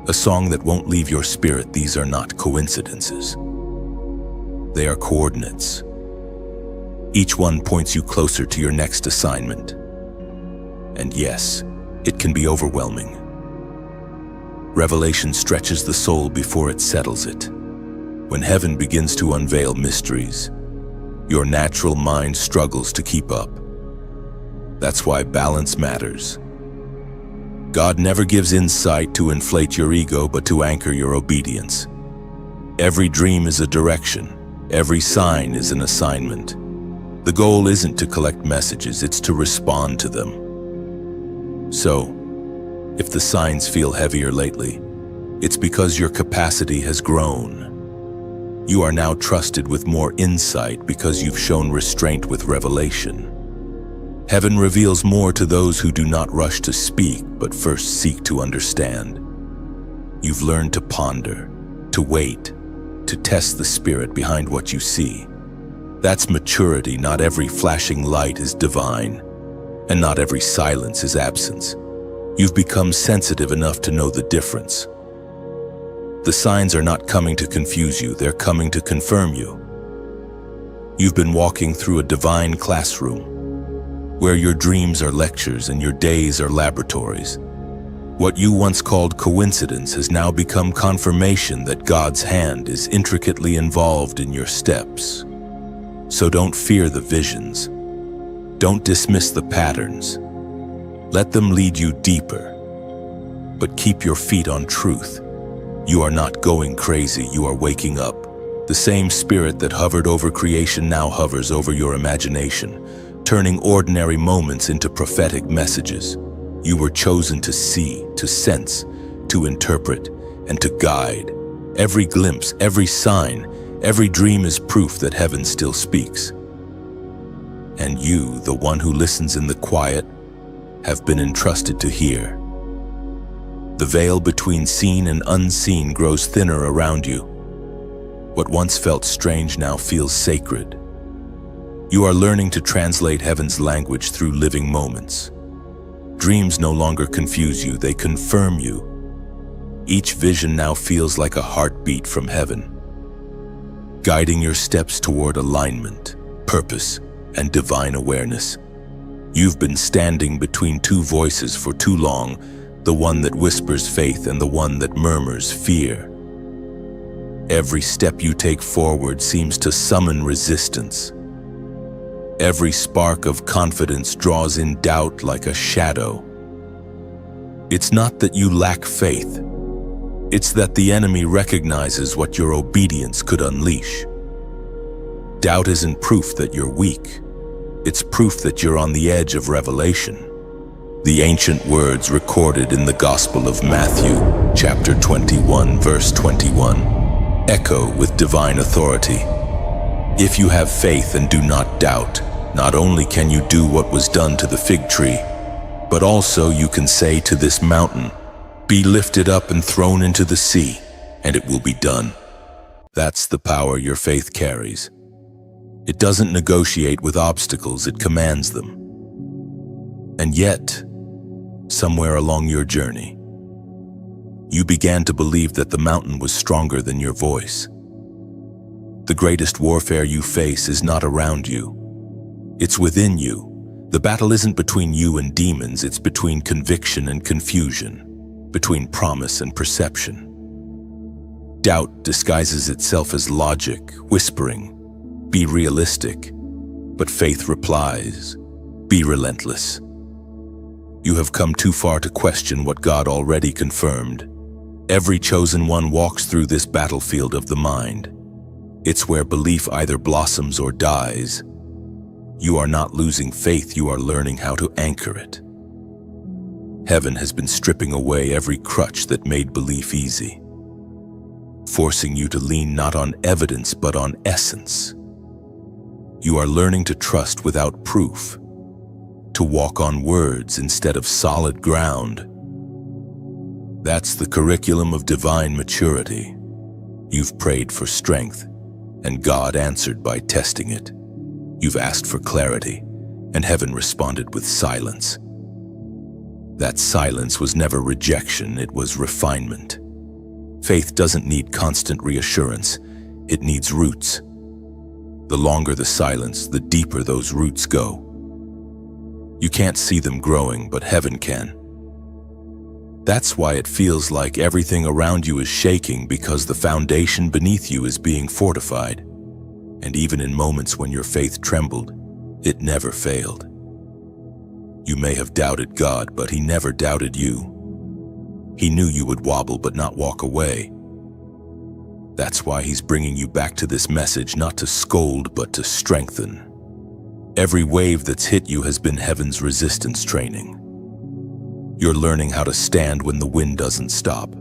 a song that won't leave your spirit. These are not coincidences. They are coordinates. Each one points you closer to your next assignment. And yes, it can be overwhelming. Revelation stretches the soul before it settles it. When heaven begins to unveil mysteries, your natural mind struggles to keep up. That's why balance matters. God never gives insight to inflate your ego, but to anchor your obedience. Every dream is a direction. Every sign is an assignment. The goal isn't to collect messages, it's to respond to them. So, if the signs feel heavier lately, it's because your capacity has grown. You are now trusted with more insight because you've shown restraint with revelation. Heaven reveals more to those who do not rush to speak, but first seek to understand. You've learned to ponder, to wait, to test the spirit behind what you see. That's maturity. Not every flashing light is divine, and not every silence is absence. You've become sensitive enough to know the difference. The signs are not coming to confuse you, they're coming to confirm you. You've been walking through a divine classroom, where your dreams are lectures and your days are laboratories. What you once called coincidence has now become confirmation that God's hand is intricately involved in your steps. So don't fear the visions. Don't dismiss the patterns. Let them lead you deeper. But keep your feet on truth. You are not going crazy, you are waking up. The same spirit that hovered over creation now hovers over your imagination, turning ordinary moments into prophetic messages. You were chosen to see, to sense, to interpret, and to guide. Every glimpse, every sign, every dream is proof that heaven still speaks. And you, the one who listens in the quiet, have been entrusted to hear. The veil between seen and unseen grows thinner around you. What once felt strange now feels sacred. You are learning to translate heaven's language through living moments. Dreams no longer confuse you, they confirm you. Each vision now feels like a heartbeat from heaven, guiding your steps toward alignment, purpose, and divine awareness. You've been standing between two voices for too long, the one that whispers faith and the one that murmurs fear. Every step you take forward seems to summon resistance. Every spark of confidence draws in doubt like a shadow. It's not that you lack faith. It's that the enemy recognizes what your obedience could unleash. Doubt isn't proof that you're weak. It's proof that you're on the edge of revelation. The ancient words recorded in the Gospel of Matthew, chapter 21, verse 21, echo with divine authority. If you have faith and do not doubt, not only can you do what was done to the fig tree, but also you can say to this mountain, "Be lifted up and thrown into the sea," and it will be done. That's the power your faith carries. It doesn't negotiate with obstacles, it commands them. And yet, somewhere along your journey, you began to believe that the mountain was stronger than your voice. The greatest warfare you face is not around you. It's within you. The battle isn't between you and demons, it's between conviction and confusion, between promise and perception. Doubt disguises itself as logic, whispering, "Be realistic," but faith replies, "Be relentless." You have come too far to question what God already confirmed. Every chosen one walks through this battlefield of the mind. It's where belief either blossoms or dies. You are not losing faith, you are learning how to anchor it. Heaven has been stripping away every crutch that made belief easy, forcing you to lean not on evidence but on essence. You are learning to trust without proof, to walk on words instead of solid ground. That's the curriculum of divine maturity. You've prayed for strength, and God answered by testing it. You've asked for clarity, and heaven responded with silence. That silence was never rejection, it was refinement. Faith doesn't need constant reassurance, it needs roots. The longer the silence, the deeper those roots go. You can't see them growing, but heaven can. That's why it feels like everything around you is shaking, because the foundation beneath you is being fortified. And even in moments when your faith trembled, it never failed. You may have doubted God, but He never doubted you. He knew you would wobble but not walk away. That's why He's bringing you back to this message, not to scold, but to strengthen. Every wave that's hit you has been heaven's resistance training. You're learning how to stand when the wind doesn't stop.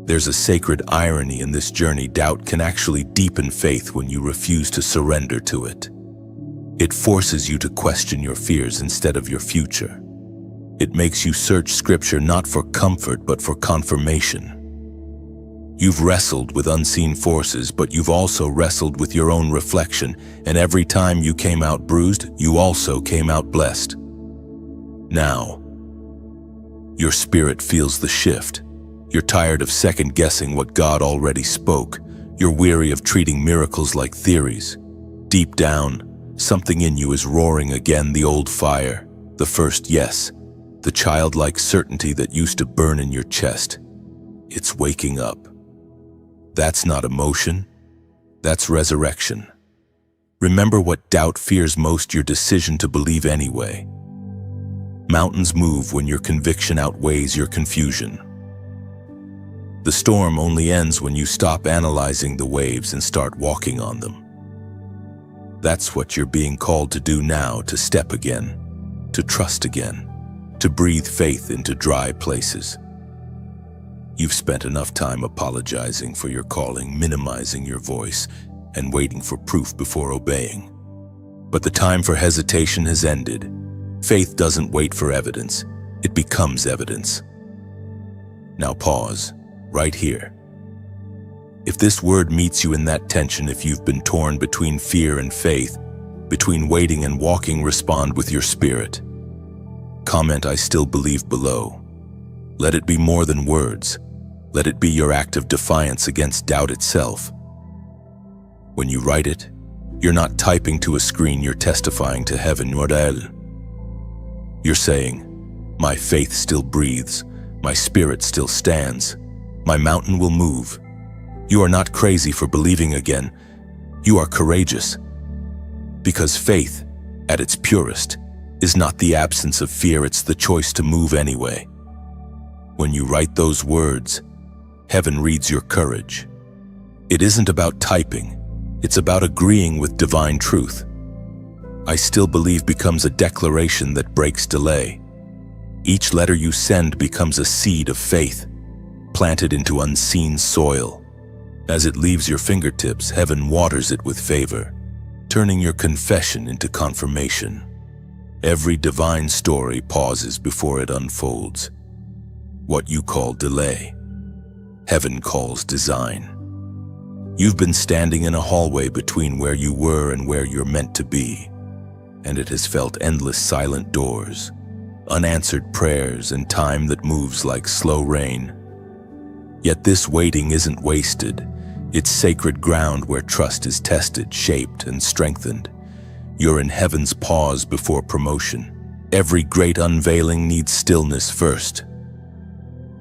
There's a sacred irony in this journey. Doubt can actually deepen faith when you refuse to surrender to it. It forces you to question your fears instead of your future. It makes you search Scripture not for comfort but for confirmation. You've wrestled with unseen forces, but you've also wrestled with your own reflection, and every time you came out bruised, you also came out blessed. Now, your spirit feels the shift. You're tired of second-guessing what God already spoke. You're weary of treating miracles like theories. Deep down, something in you is roaring again, the old fire, the first yes, the childlike certainty that used to burn in your chest. It's waking up. That's not emotion, that's resurrection. Remember what doubt fears most: your decision to believe anyway. Mountains move when your conviction outweighs your confusion. The storm only ends when you stop analyzing the waves and start walking on them. That's what you're being called to do now, to step again, to trust again, to breathe faith into dry places. You've spent enough time apologizing for your calling, minimizing your voice, and waiting for proof before obeying. But the time for hesitation has ended. Faith doesn't wait for evidence, it becomes evidence. Now pause, right here. If this word meets you in that tension, if you've been torn between fear and faith, between waiting and walking, respond with your spirit. Comment "I still believe" below. Let it be more than words. Let it be your act of defiance against doubt itself. When you write it, you're not typing to a screen, you're testifying to heaven. You're saying, "My faith still breathes, my spirit still stands, my mountain will move." You are not crazy for believing again. You are courageous. Because faith, at its purest, is not the absence of fear, it's the choice to move anyway. When you write those words, heaven reads your courage. It isn't about typing, it's about agreeing with divine truth. "I still believe" becomes a declaration that breaks delay. Each letter you send becomes a seed of faith, planted into unseen soil. As it leaves your fingertips, heaven waters it with favor, turning your confession into confirmation. Every divine story pauses before it unfolds. What you call delay, heaven calls design. You've been standing in a hallway between where you were and where you're meant to be, and it has felt endless silent doors, unanswered prayers, and time that moves like slow rain. Yet this waiting isn't wasted. It's sacred ground where trust is tested, shaped, and strengthened. You're in heaven's pause before promotion. Every great unveiling needs stillness first.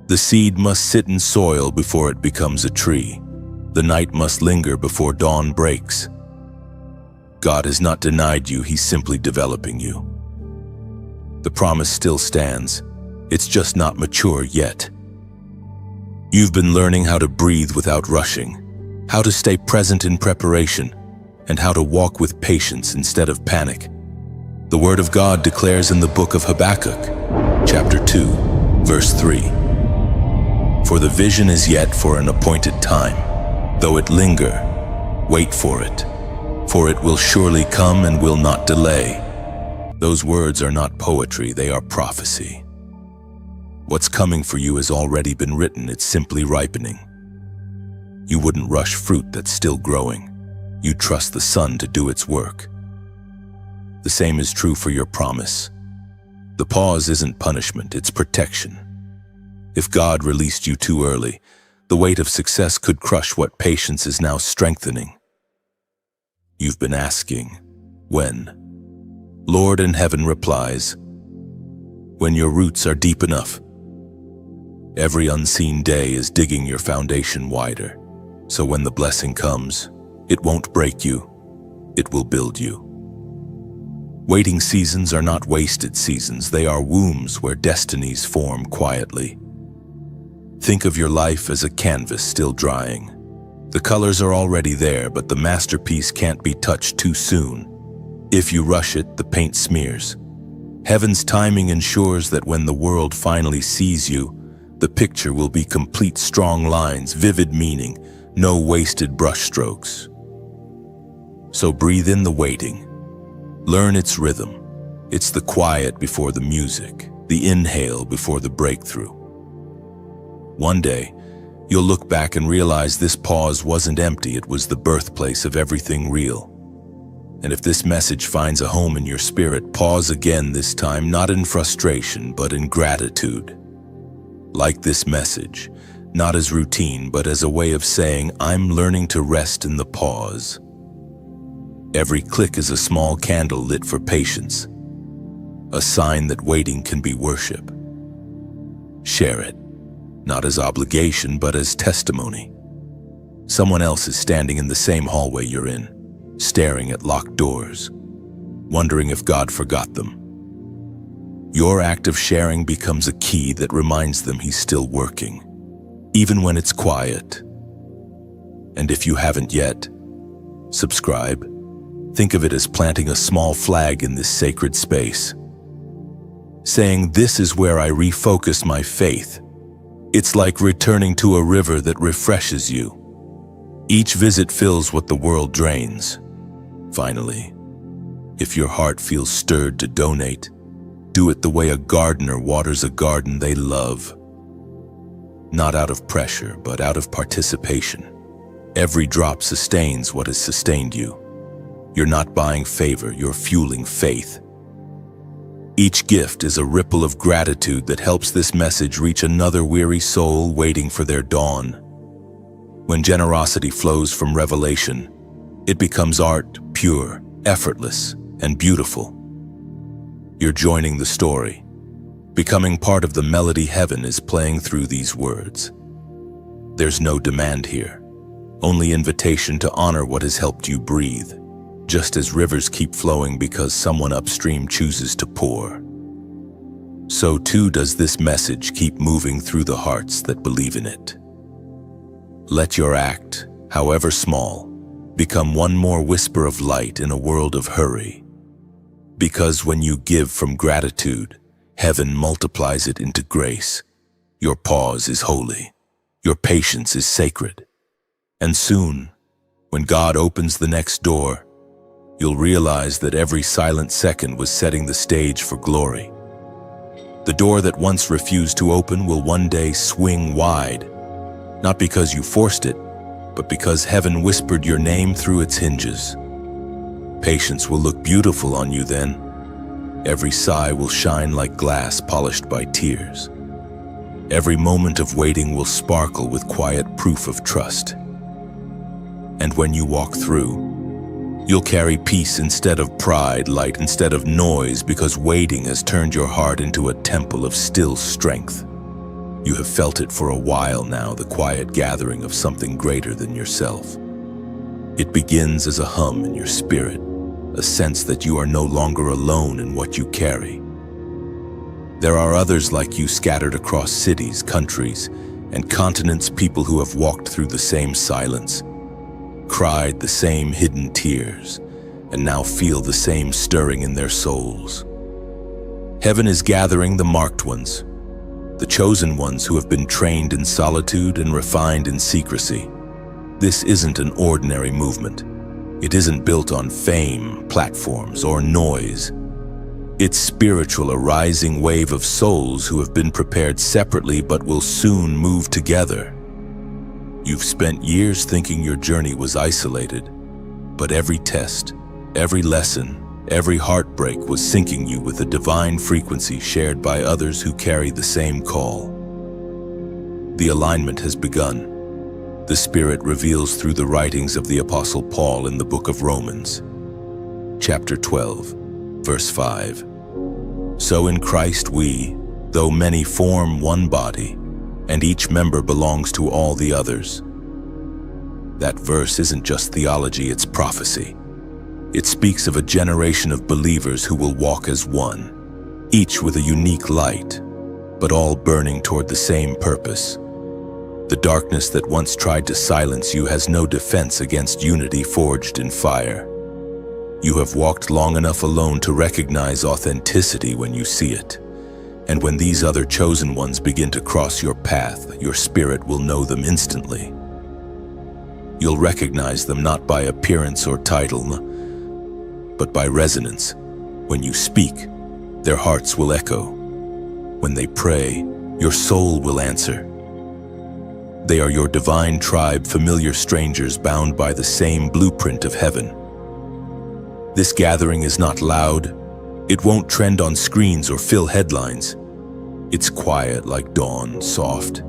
The seed must sit in soil before it becomes a tree. The night must linger before dawn breaks. God has not denied you, He's simply developing you. The promise still stands. It's just not mature yet. You've been learning how to breathe without rushing, how to stay present in preparation, and how to walk with patience instead of panic. The Word of God declares in the book of Habakkuk, chapter 2, verse 3, "For the vision is yet for an appointed time. Though it linger, wait for it, for it will surely come and will not delay." Those words are not poetry, they are prophecy. What's coming for you has already been written, it's simply ripening. You wouldn't rush fruit that's still growing. You trust the sun to do its work. The same is true for your promise. The pause isn't punishment, it's protection. If God released you too early, the weight of success could crush what patience is now strengthening. You've been asking, when? Lord in heaven replies, when your roots are deep enough. Every unseen day is digging your foundation wider, so when the blessing comes, it won't break you, it will build you. Waiting seasons are not wasted seasons, they are wombs where destinies form quietly. Think of your life as a canvas still drying. The colors are already there, but the masterpiece can't be touched too soon. If you rush it, the paint smears. Heaven's timing ensures that when the world finally sees you, the picture will be complete, strong lines, vivid meaning, no wasted brushstrokes. So breathe in the waiting. Learn its rhythm. It's the quiet before the music, the inhale before the breakthrough. One day, you'll look back and realize this pause wasn't empty, it was the birthplace of everything real. And if this message finds a home in your spirit, pause again, this time not in frustration, but in gratitude. Like this message, not as routine, but as a way of saying, I'm learning to rest in the pause. Every click is a small candle lit for patience, a sign that waiting can be worship. Share it, not as obligation, but as testimony. Someone else is standing in the same hallway you're in, staring at locked doors, wondering if God forgot them. Your act of sharing becomes a key that reminds them He's still working, even when it's quiet. And if you haven't yet, subscribe. Think of it as planting a small flag in this sacred space, saying, this is where I refocus my faith. It's like returning to a river that refreshes you. Each visit fills what the world drains. Finally, if your heart feels stirred to donate, do it the way a gardener waters a garden they love. Not out of pressure, but out of participation. Every drop sustains what has sustained you. You're not buying favor, you're fueling faith. Each gift is a ripple of gratitude that helps this message reach another weary soul waiting for their dawn. When generosity flows from revelation, it becomes art, pure, effortless, and beautiful. You're joining the story, becoming part of the melody heaven is playing through these words. There's no demand here, only invitation to honor what has helped you breathe, just as rivers keep flowing because someone upstream chooses to pour. So too does this message keep moving through the hearts that believe in it. Let your act, however small, become one more whisper of light in a world of hurry. Because when you give from gratitude, heaven multiplies it into grace. Your pause is holy. Your patience is sacred. And soon, when God opens the next door, you'll realize that every silent second was setting the stage for glory. The door that once refused to open will one day swing wide, not because you forced it, but because heaven whispered your name through its hinges. Patience will look beautiful on you then. Every sigh will shine like glass polished by tears. Every moment of waiting will sparkle with quiet proof of trust. And when you walk through, you'll carry peace instead of pride, light instead of noise, because waiting has turned your heart into a temple of still strength. You have felt it for a while now, the quiet gathering of something greater than yourself. It begins as a hum in your spirit, a sense that you are no longer alone in what you carry. There are others like you scattered across cities, countries, and continents, people who have walked through the same silence, cried the same hidden tears, and now feel the same stirring in their souls. Heaven is gathering the marked ones, the chosen ones who have been trained in solitude and refined in secrecy. This isn't an ordinary movement. It isn't built on fame, platforms, or noise. It's spiritual, a rising wave of souls who have been prepared separately but will soon move together. You've spent years thinking your journey was isolated, but every test, every lesson, every heartbreak was syncing you with a divine frequency shared by others who carry the same call. The alignment has begun. The Spirit reveals through the writings of the Apostle Paul in the book of Romans, chapter 12, verse 5. So in Christ we, though many, form one body, and each member belongs to all the others. That verse isn't just theology, it's prophecy. It speaks of a generation of believers who will walk as one, each with a unique light, but all burning toward the same purpose. The darkness that once tried to silence you has no defense against unity forged in fire. You have walked long enough alone to recognize authenticity when you see it. And when these other chosen ones begin to cross your path, your spirit will know them instantly. You'll recognize them not by appearance or title, but by resonance. When you speak, their hearts will echo. When they pray, your soul will answer. They are your divine tribe, familiar strangers bound by the same blueprint of heaven. This gathering is not loud. It won't trend on screens or fill headlines. It's quiet like dawn, soft,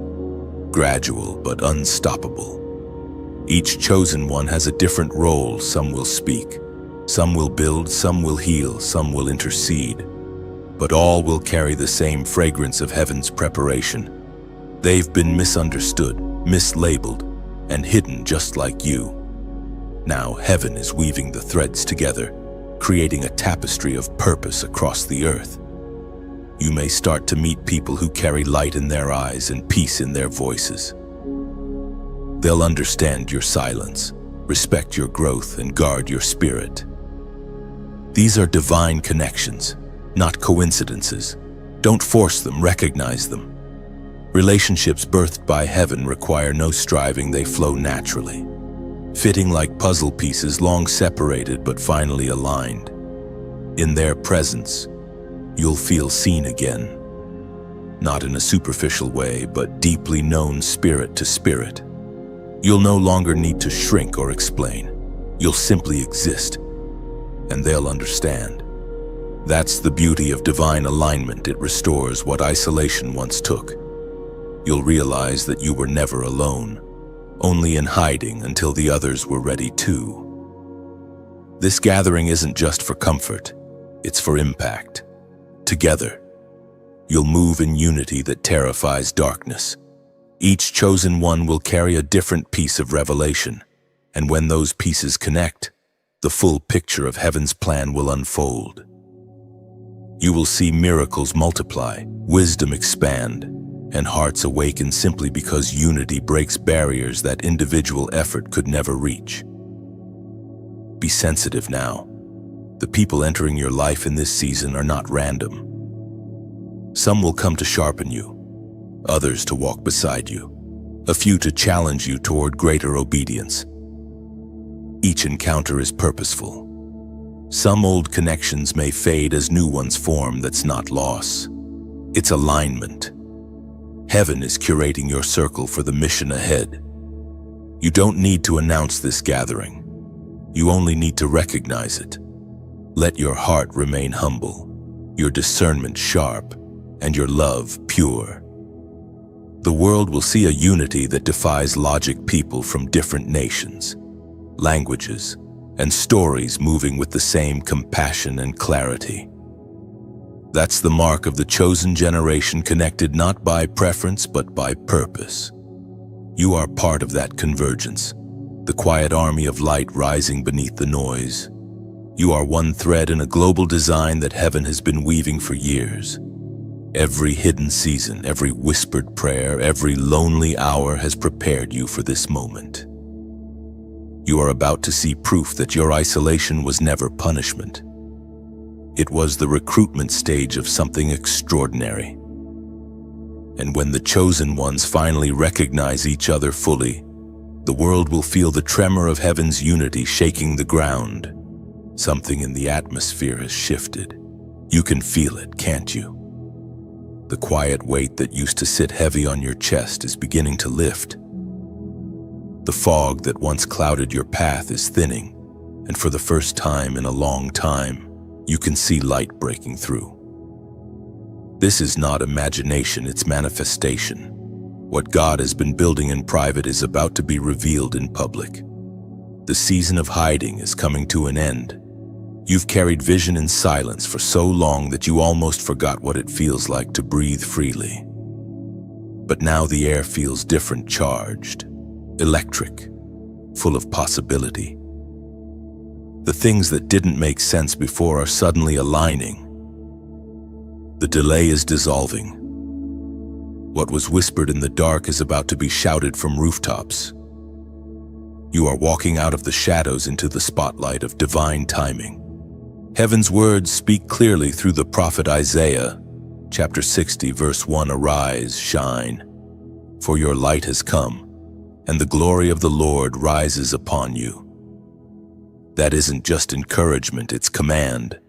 gradual but unstoppable. Each chosen one has a different role. Some will speak, some will build, some will heal, some will intercede. But all will carry the same fragrance of heaven's preparation. They've been misunderstood, mislabeled, and hidden just like you. Now heaven is weaving the threads together, creating a tapestry of purpose across the earth. You may start to meet people who carry light in their eyes and peace in their voices. They'll understand your silence, respect your growth, and guard your spirit. These are divine connections, not coincidences. Don't force them, recognize them. Relationships birthed by heaven require no striving, they flow naturally, fitting like puzzle pieces, long separated but finally aligned. In their presence, you'll feel seen again, not in a superficial way, but deeply known spirit to spirit. You'll no longer need to shrink or explain. You'll simply exist, and they'll understand. That's the beauty of divine alignment. It restores what isolation once took. You'll realize that you were never alone, only in hiding until the others were ready too. This gathering isn't just for comfort, it's for impact. Together, you'll move in unity that terrifies darkness. Each chosen one will carry a different piece of revelation, and when those pieces connect, the full picture of heaven's plan will unfold. You will see miracles multiply, wisdom expand, and hearts awaken simply because unity breaks barriers that individual effort could never reach. Be sensitive now. The people entering your life in this season are not random. Some will come to sharpen you, others to walk beside you, a few to challenge you toward greater obedience. Each encounter is purposeful. Some old connections may fade as new ones form. That's not loss. It's alignment. Heaven is curating your circle for the mission ahead. You don't need to announce this gathering. You only need to recognize it. Let your heart remain humble, your discernment sharp, and your love pure. The world will see a unity that defies logic. People from different nations, languages, and stories moving with the same compassion and clarity. That's the mark of the chosen generation, connected not by preference but by purpose. You are part of that convergence, the quiet army of light rising beneath the noise. You are one thread in a global design that heaven has been weaving for years. Every hidden season, every whispered prayer, every lonely hour has prepared you for this moment. You are about to see proof that your isolation was never punishment. It was the recruitment stage of something extraordinary. And when the chosen ones finally recognize each other fully, the world will feel the tremor of heaven's unity shaking the ground. Something in the atmosphere has shifted. You can feel it, can't you? The quiet weight that used to sit heavy on your chest is beginning to lift. The fog that once clouded your path is thinning, and for the first time in a long time, you can see light breaking through. This is not imagination, it's manifestation. What God has been building in private is about to be revealed in public. The season of hiding is coming to an end. You've carried vision in silence for so long that you almost forgot what it feels like to breathe freely. But now the air feels different, charged, electric, full of possibility. The things that didn't make sense before are suddenly aligning. The delay is dissolving. What was whispered in the dark is about to be shouted from rooftops. You are walking out of the shadows into the spotlight of divine timing. Heaven's words speak clearly through the prophet Isaiah, chapter 60, verse 1, "Arise, shine, for your light has come, and the glory of the Lord rises upon you." That isn't just encouragement, it's command.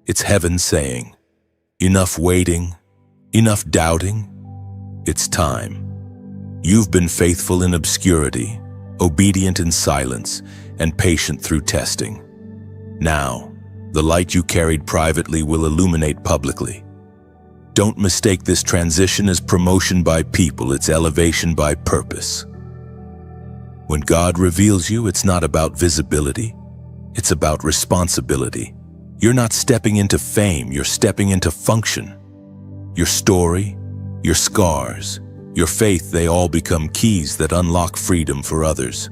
It's heaven saying, enough waiting, enough doubting. It's time. You've been faithful in obscurity, obedient in silence, and patient through testing. Now, the light you carried privately will illuminate publicly. Don't mistake this transition as promotion by people, it's elevation by purpose. When God reveals you, it's not about visibility, it's about responsibility. You're not stepping into fame, you're stepping into function. Your story, your scars, your faith, they all become keys that unlock freedom for others.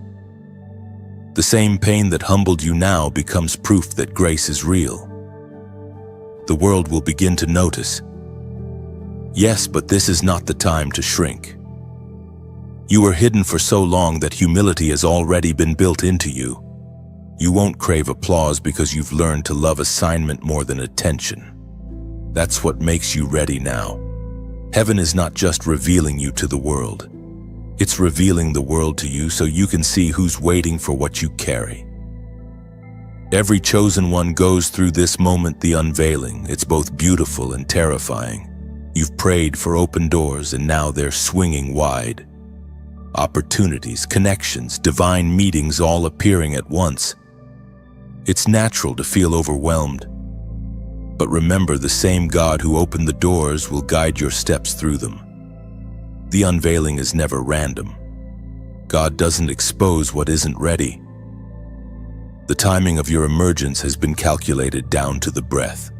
The same pain that humbled you now becomes proof that grace is real. The world will begin to notice. Yes, but this is not the time to shrink. You were hidden for so long that humility has already been built into you. You won't crave applause because you've learned to love assignment more than attention. That's what makes you ready now. Heaven is not just revealing you to the world. It's revealing the world to you so you can see who's waiting for what you carry. Every chosen one goes through this moment, the unveiling. It's both beautiful and terrifying. You've prayed for open doors and now they're swinging wide. Opportunities, connections, divine meetings all appearing at once. It's natural to feel overwhelmed. But remember, the same God who opened the doors will guide your steps through them. The unveiling is never random. God doesn't expose what isn't ready. The timing of your emergence has been calculated down to the breath.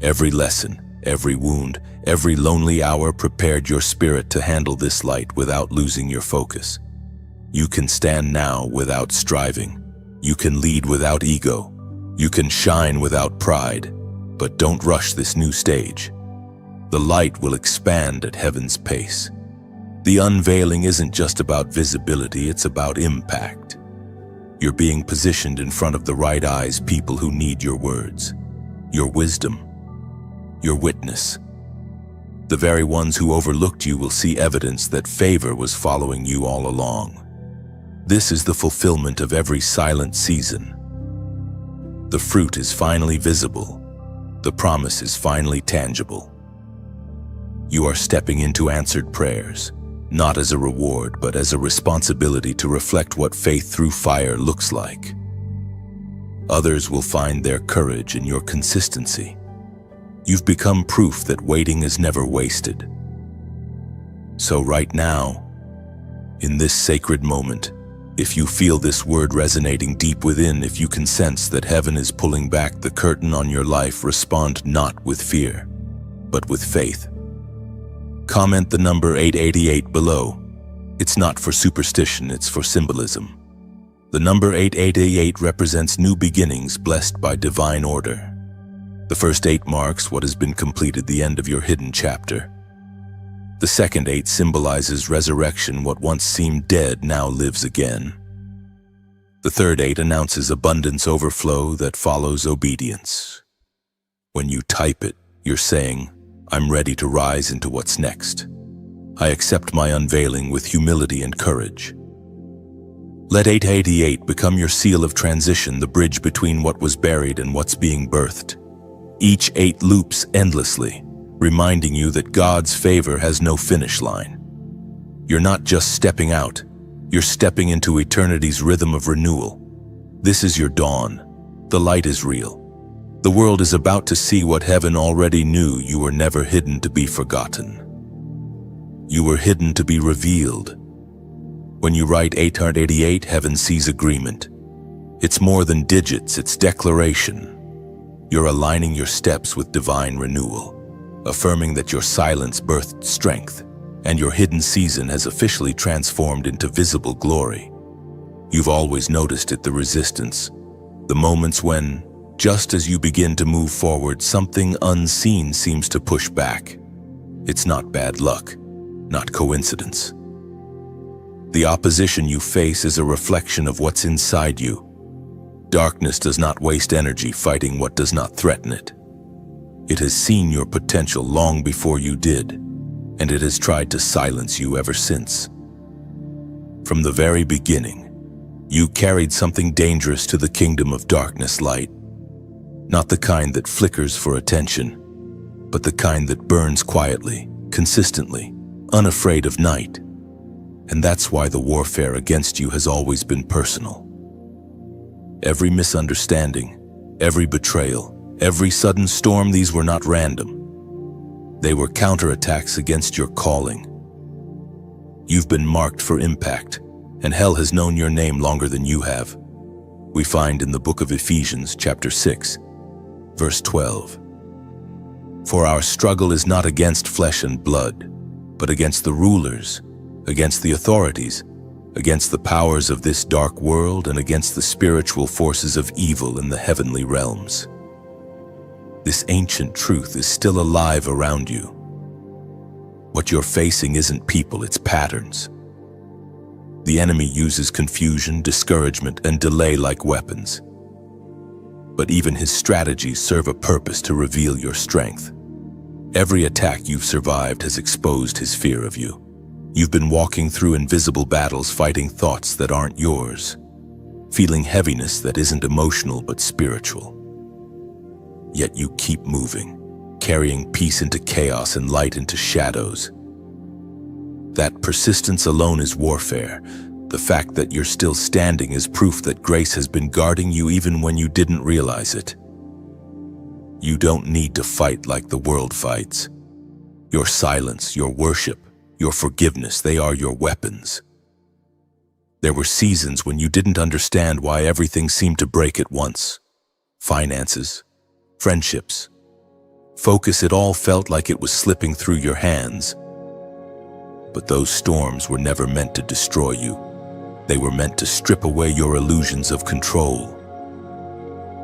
Every lesson, every wound, every lonely hour prepared your spirit to handle this light without losing your focus. You can stand now without striving. You can lead without ego. You can shine without pride. But don't rush this new stage. The light will expand at heaven's pace. The unveiling isn't just about visibility, it's about impact. You're being positioned in front of the right eyes, people who need your words, your wisdom, your witness. The very ones who overlooked you will see evidence that favor was following you all along. This is the fulfillment of every silent season. The fruit is finally visible. The promise is finally tangible. You are stepping into answered prayers, not as a reward, but as a responsibility to reflect what faith through fire looks like. Others will find their courage in your consistency. You've become proof that waiting is never wasted. So right now, in this sacred moment, if you feel this word resonating deep within, if you can sense that heaven is pulling back the curtain on your life, respond not with fear, but with faith. Comment the number 888 below. It's not for superstition, it's for symbolism. The number 888 represents new beginnings blessed by divine order. The first 8 marks what has been completed, the end of your hidden chapter. The second 8 symbolizes resurrection, what once seemed dead now lives again. The third 8 announces abundance overflow that follows obedience. When you type it, you're saying, I'm ready to rise into what's next. I accept my unveiling with humility and courage. Let 888 become your seal of transition, the bridge between what was buried and what's being birthed. Each 8 loops endlessly, reminding you that God's favor has no finish line. You're not just stepping out, you're stepping into eternity's rhythm of renewal. This is your dawn. The light is real. The world is about to see what heaven already knew. You were never hidden to be forgotten. You were hidden to be revealed. When you write 888, heaven sees agreement. It's more than digits, it's declaration. You're aligning your steps with divine renewal, affirming that your silence birthed strength, and your hidden season has officially transformed into visible glory. You've always noticed it, the resistance, the moments when, just as you begin to move forward, something unseen seems to push back. It's not bad luck, not coincidence. The opposition you face is a reflection of what's inside you. Darkness does not waste energy fighting what does not threaten it. It has seen your potential long before you did, and it has tried to silence you ever since. From the very beginning, You carried something dangerous to the kingdom of darkness light, not the kind that flickers for attention, but the kind that burns quietly, consistently, unafraid of night. And that's why the warfare against you has always been personal. Every misunderstanding, every betrayal, every sudden storm, these were not random. They were counterattacks against your calling. You've been marked for impact, and hell has known your name longer than you have. We find in the book of Ephesians, chapter 6, verse 12. For our struggle is not against flesh and blood, but against the rulers, against the authorities, against the powers of this dark world, and against the spiritual forces of evil in the heavenly realms. This ancient truth is still alive around you. What you're facing isn't people, it's patterns. The enemy uses confusion, discouragement, and delay like weapons. But even his strategies serve a purpose to reveal your strength. Every attack you've survived has exposed his fear of you. You've been walking through invisible battles, fighting thoughts that aren't yours, feeling heaviness that isn't emotional but spiritual. Yet you keep moving, carrying peace into chaos and light into shadows. That persistence alone is warfare. The fact that you're still standing is proof that grace has been guarding you even when you didn't realize it. You don't need to fight like the world fights. Your silence, your worship, your forgiveness, they are your weapons. There were seasons when you didn't understand why everything seemed to break at once. Finances, friendships, focus, it all felt like it was slipping through your hands. But those storms were never meant to destroy you. They were meant to strip away your illusions of control.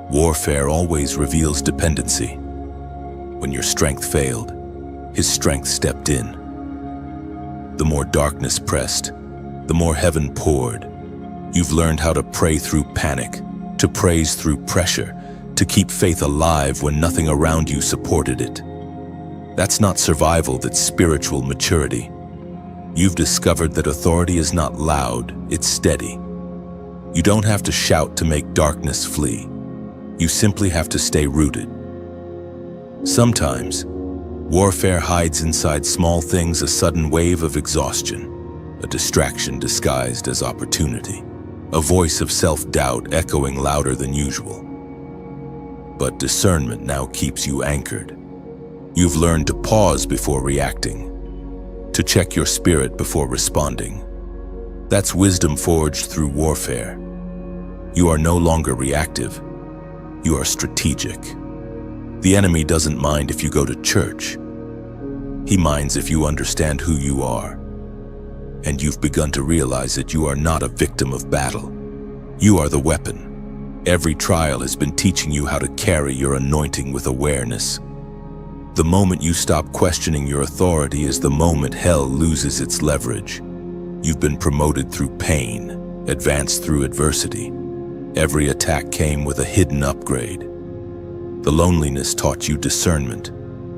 Warfare always reveals dependency. When your strength failed, his strength stepped in. The more darkness pressed, the more heaven poured. You've learned how to pray through panic, to praise through pressure, to keep faith alive when nothing around you supported it. That's not survival, that's spiritual maturity. You've discovered that authority is not loud, it's steady. You don't have to shout to make darkness flee. You simply have to stay rooted. Sometimes, warfare hides inside small things, a sudden wave of exhaustion, a distraction disguised as opportunity, a voice of self-doubt echoing louder than usual. But discernment now keeps you anchored. You've learned to pause before reacting, to check your spirit before responding. That's wisdom forged through warfare. You are no longer reactive. You are strategic. The enemy doesn't mind if you go to church. He minds if you understand who you are. And you've begun to realize that you are not a victim of battle. You are the weapon. Every trial has been teaching you how to carry your anointing with awareness. The moment you stop questioning your authority is the moment hell loses its leverage. You've been promoted through pain, advanced through adversity. Every attack came with a hidden upgrade. The loneliness taught you discernment.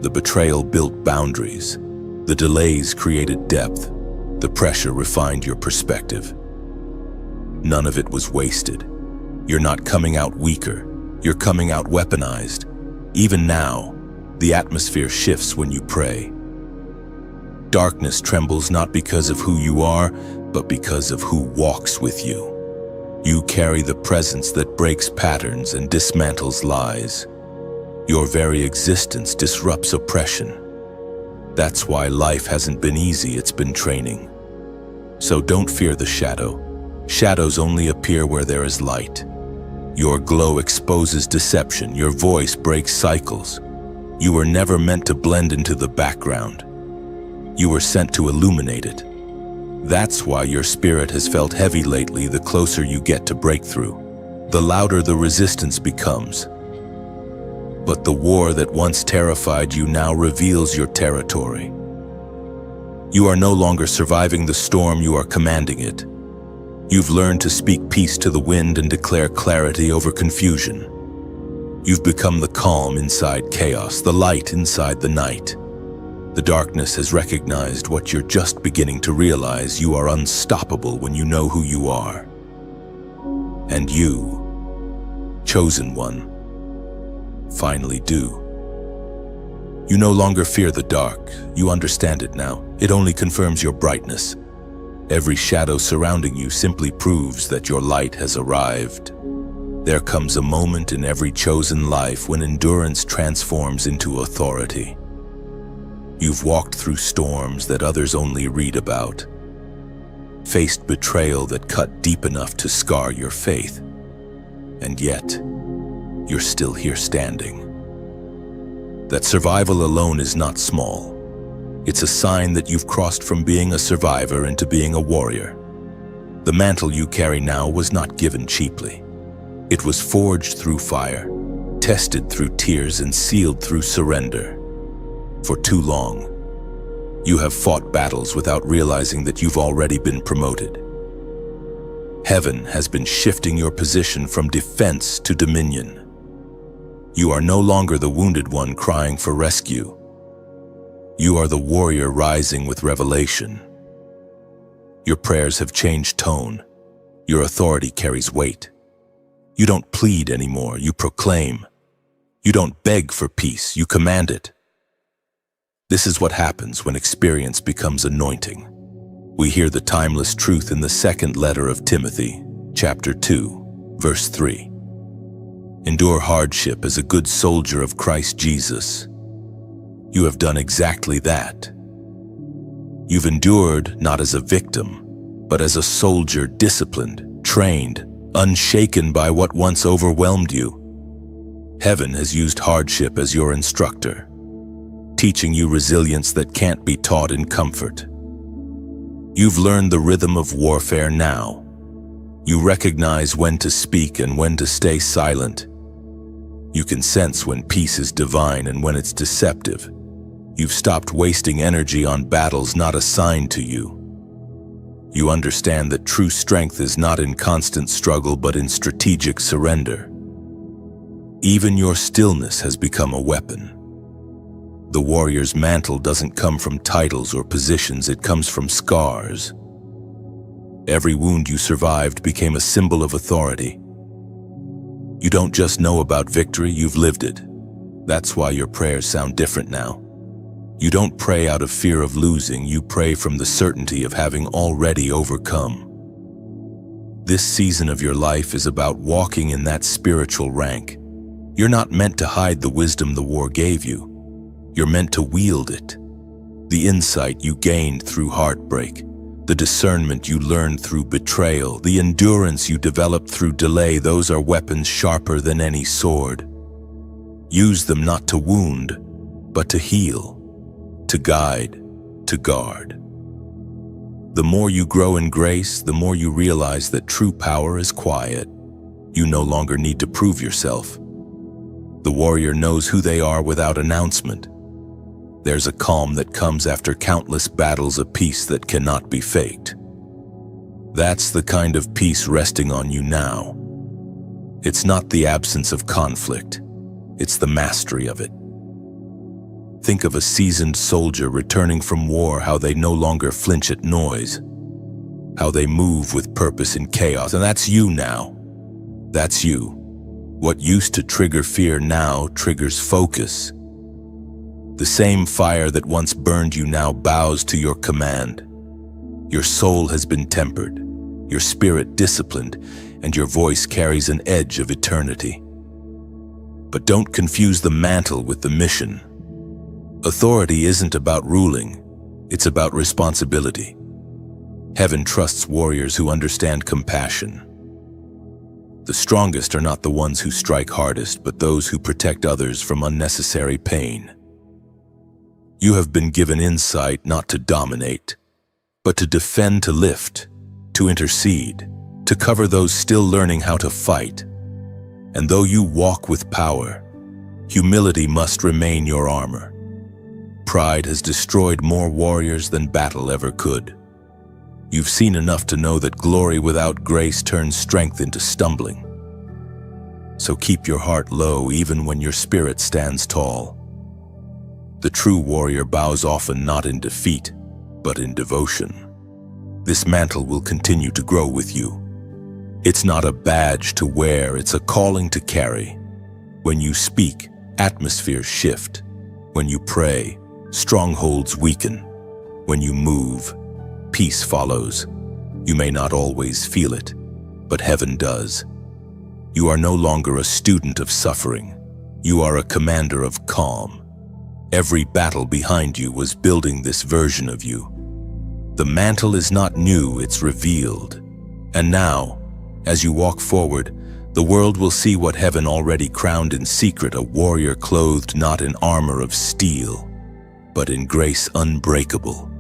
The betrayal built boundaries. The delays created depth. The pressure refined your perspective. None of it was wasted. You're not coming out weaker. You're coming out weaponized. Even now, the atmosphere shifts when you pray. Darkness trembles not because of who you are, but because of who walks with you. You carry the presence that breaks patterns and dismantles lies. Your very existence disrupts oppression. That's why life hasn't been easy, it's been training. So don't fear the shadow. Shadows only appear where there is light. Your glow exposes deception, your voice breaks cycles. You were never meant to blend into the background. You were sent to illuminate it. That's why your spirit has felt heavy lately. The closer you get to breakthrough, the louder the resistance becomes. But the war that once terrified you now reveals your territory. You are no longer surviving the storm, you are commanding it. You've learned to speak peace to the wind and declare clarity over confusion. You've become the calm inside chaos, the light inside the night. The darkness has recognized what you're just beginning to realize. You are unstoppable when you know who you are. And you, chosen one, finally do. You no longer fear the dark. You understand it now. It only confirms your brightness. Every shadow surrounding you simply proves that your light has arrived. There comes a moment in every chosen life when endurance transforms into authority. You've walked through storms that others only read about, faced betrayal that cut deep enough to scar your faith, and yet, you're still here standing. That survival alone is not small. It's a sign that you've crossed from being a survivor into being a warrior. The mantle you carry now was not given cheaply. It was forged through fire, tested through tears, and sealed through surrender. For too long, you have fought battles without realizing that you've already been promoted. Heaven has been shifting your position from defense to dominion. You are no longer the wounded one crying for rescue. You are the warrior rising with revelation. Your prayers have changed tone. Your authority carries weight. You don't plead anymore, you proclaim. You don't beg for peace, you command it. This is what happens when experience becomes anointing. We hear the timeless truth in the second letter of Timothy, chapter 2, verse 3. Endure hardship as a good soldier of Christ Jesus. You have done exactly that. You've endured not as a victim, but as a soldier disciplined, trained, unshaken by what once overwhelmed you. Heaven has used hardship as your instructor, teaching you resilience that can't be taught in comfort. You've learned the rhythm of warfare now. You recognize when to speak and when to stay silent. You can sense when peace is divine and when it's deceptive. You've stopped wasting energy on battles not assigned to you. You understand that true strength is not in constant struggle but in strategic surrender. Even your stillness has become a weapon. The warrior's mantle doesn't come from titles or positions, it comes from scars. Every wound you survived became a symbol of authority. You don't just know about victory, you've lived it. That's why your prayers sound different now. You don't pray out of fear of losing, you pray from the certainty of having already overcome. This season of your life is about walking in that spiritual rank. You're not meant to hide the wisdom the war gave you. You're meant to wield it. The insight you gained through heartbreak, the discernment you learned through betrayal, the endurance you developed through delay, those are weapons sharper than any sword. Use them not to wound, but to heal, to guide, to guard. The more you grow in grace, the more you realize that true power is quiet. You no longer need to prove yourself. The warrior knows who they are without announcement. There's a calm that comes after countless battles, a peace that cannot be faked. That's the kind of peace resting on you now. It's not the absence of conflict, it's the mastery of it. Think of a seasoned soldier returning from war, how they no longer flinch at noise, how they move with purpose in chaos, and that's you now. That's you. What used to trigger fear now triggers focus. The same fire that once burned you now bows to your command. Your soul has been tempered, your spirit disciplined, and your voice carries an edge of eternity. But don't confuse the mantle with the mission. Authority isn't about ruling, it's about responsibility. Heaven trusts warriors who understand compassion. The strongest are not the ones who strike hardest, but those who protect others from unnecessary pain. You have been given insight not to dominate, but to defend, to lift, to intercede, to cover those still learning how to fight. And though you walk with power, humility must remain your armor. Pride has destroyed more warriors than battle ever could. You've seen enough to know that glory without grace turns strength into stumbling. So keep your heart low even when your spirit stands tall. The true warrior bows often not in defeat, but in devotion. This mantle will continue to grow with you. It's not a badge to wear, it's a calling to carry. When you speak, atmospheres shift. When you pray, strongholds weaken. When you move, peace follows. You may not always feel it, but heaven does. You are no longer a student of suffering. You are a commander of calm. Every battle behind you was building this version of you. The mantle is not new, it's revealed. And now, as you walk forward, the world will see what heaven already crowned in secret, a warrior clothed not in armor of steel, but in grace unbreakable.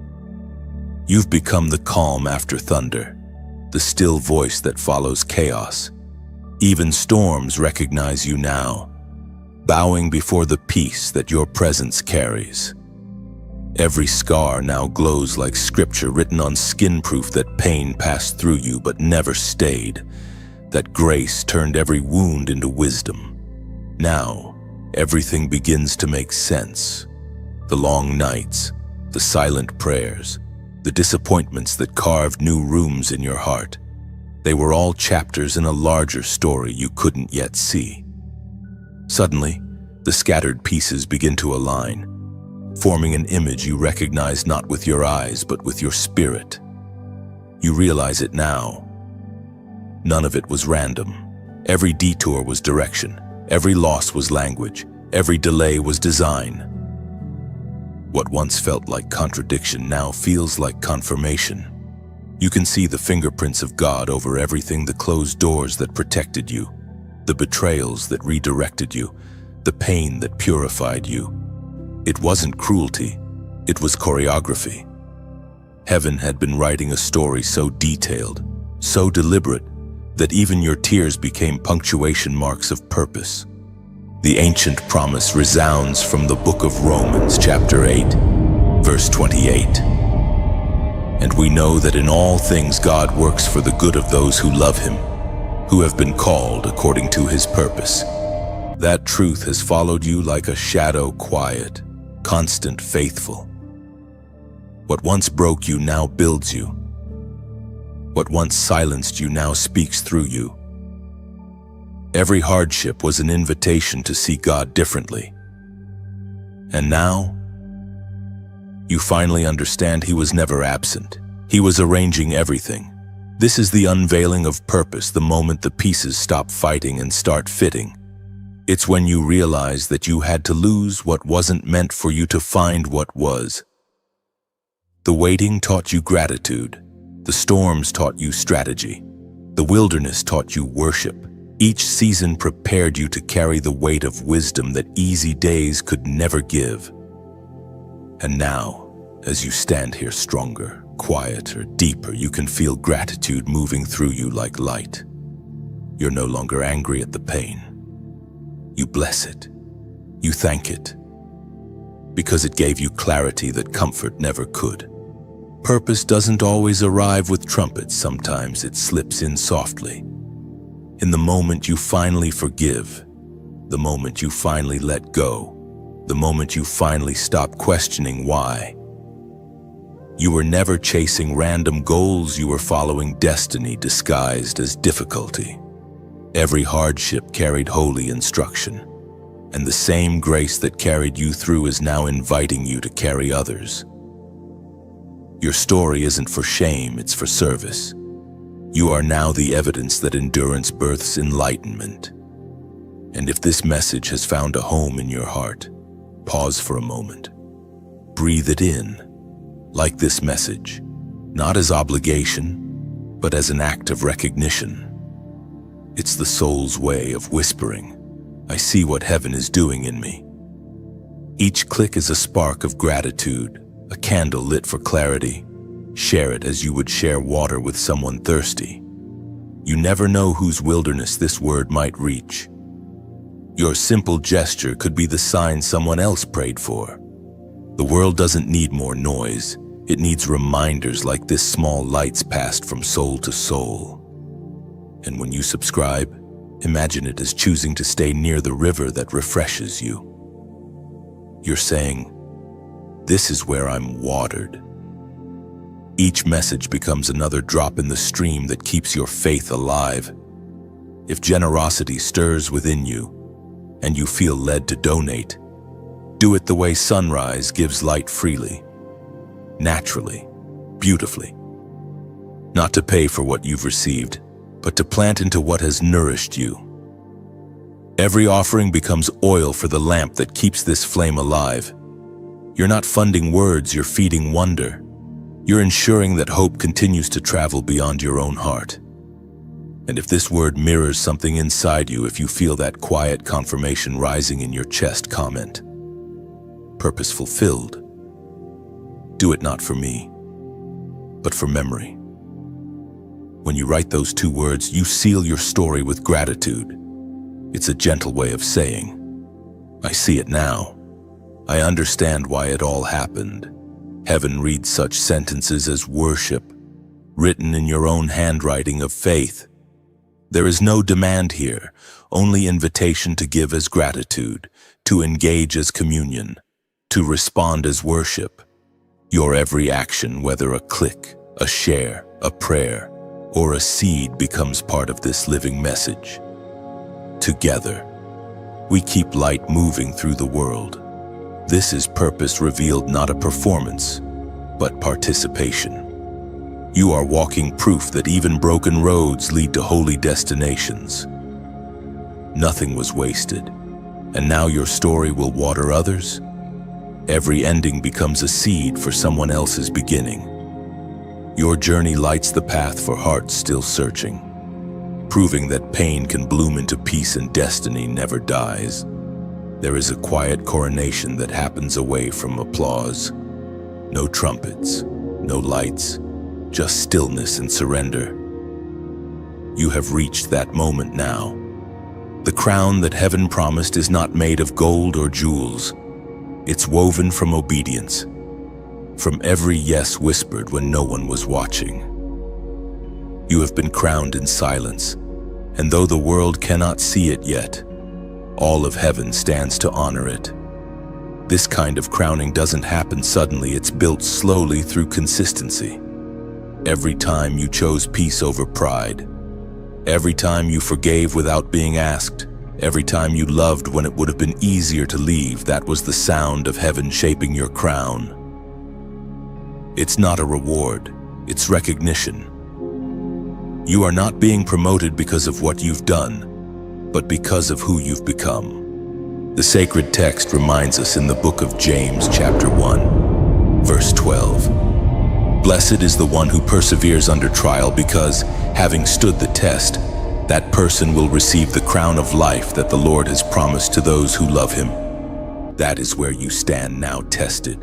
You've become the calm after thunder, the still voice that follows chaos. Even storms recognize you now, bowing before the peace that your presence carries. Every scar now glows like scripture written on skin, proof that pain passed through you but never stayed, that grace turned every wound into wisdom. Now, everything begins to make sense. The long nights, the silent prayers, the disappointments that carved new rooms in your heart. They were all chapters in a larger story you couldn't yet see. Suddenly, the scattered pieces begin to align, forming an image you recognize not with your eyes but with your spirit. You realize it now. None of it was random. Every detour was direction. Every loss was language. Every delay was design. What once felt like contradiction now feels like confirmation. You can see the fingerprints of God over everything, the closed doors that protected you, the betrayals that redirected you, the pain that purified you. It wasn't cruelty, it was choreography. Heaven had been writing a story so detailed, so deliberate, that even your tears became punctuation marks of purpose. The ancient promise resounds from the book of Romans, chapter 8, verse 28. And we know that in all things God works for the good of those who love him, who have been called according to his purpose. That truth has followed you like a shadow, quiet, constant, faithful. What once broke you now builds you. What once silenced you now speaks through you. Every hardship was an invitation to see God differently. And now, you finally understand he was never absent. He was arranging everything. This is the unveiling of purpose, the moment the pieces stop fighting and start fitting. It's when you realize that you had to lose what wasn't meant for you to find what was. The waiting taught you gratitude. The storms taught you strategy. The wilderness taught you worship. Each season prepared you to carry the weight of wisdom that easy days could never give. And now, as you stand here stronger, quieter, deeper, you can feel gratitude moving through you like light. You're no longer angry at the pain. You bless it. You thank it. Because it gave you clarity that comfort never could. Purpose doesn't always arrive with trumpets. Sometimes it slips in softly. In the moment you finally forgive, the moment you finally let go, the moment you finally stop questioning why. You were never chasing random goals, you were following destiny disguised as difficulty. Every hardship carried holy instruction, and the same grace that carried you through is now inviting you to carry others. Your story isn't for shame, it's for service. You are now the evidence that endurance births enlightenment. And if this message has found a home in your heart, pause for a moment. Breathe it in, like this message, not as obligation, but as an act of recognition. It's the soul's way of whispering, I see what heaven is doing in me. Each click is a spark of gratitude, a candle lit for clarity. Share it as you would share water with someone thirsty. You never know whose wilderness this word might reach. Your simple gesture could be the sign someone else prayed for. The world doesn't need more noise. It needs reminders like this, small lights passed from soul to soul. And when you subscribe, imagine it as choosing to stay near the river that refreshes you. You're saying, this is where I'm watered. Each message becomes another drop in the stream that keeps your faith alive. If generosity stirs within you, and you feel led to donate, do it the way sunrise gives light freely, naturally, beautifully. Not to pay for what you've received, but to plant into what has nourished you. Every offering becomes oil for the lamp that keeps this flame alive. You're not funding words, you're feeding wonder. You're ensuring that hope continues to travel beyond your own heart. And if this word mirrors something inside you, if you feel that quiet confirmation rising in your chest, comment, "Purpose fulfilled." Do it not for me, but for memory. When you write those two words, you seal your story with gratitude. It's a gentle way of saying, "I see it now. I understand why it all happened." Heaven reads such sentences as worship, written in your own handwriting of faith. There is no demand here, only invitation to give as gratitude, to engage as communion, to respond as worship. Your every action, whether a click, a share, a prayer, or a seed, becomes part of this living message. Together, we keep light moving through the world. This is purpose revealed, not a performance, but participation. You are walking proof that even broken roads lead to holy destinations. Nothing was wasted, and now your story will water others. Every ending becomes a seed for someone else's beginning. Your journey lights the path for hearts still searching, proving that pain can bloom into peace and destiny never dies. There is a quiet coronation that happens away from applause. No trumpets, no lights, just stillness and surrender. You have reached that moment now. The crown that heaven promised is not made of gold or jewels. It's woven from obedience, from every yes whispered when no one was watching. You have been crowned in silence, and though the world cannot see it yet, all of heaven stands to honor it. This kind of crowning doesn't happen suddenly, it's built slowly through consistency. Every time you chose peace over pride, every time you forgave without being asked, every time you loved when it would have been easier to leave, that was the sound of heaven shaping your crown. It's not a reward, it's recognition. You are not being promoted because of what you've done, but because of who you've become. The sacred text reminds us in the book of James, chapter 1, verse 12. Blessed is the one who perseveres under trial, because, having stood the test, that person will receive the crown of life that the Lord has promised to those who love him. That is where you stand now, tested,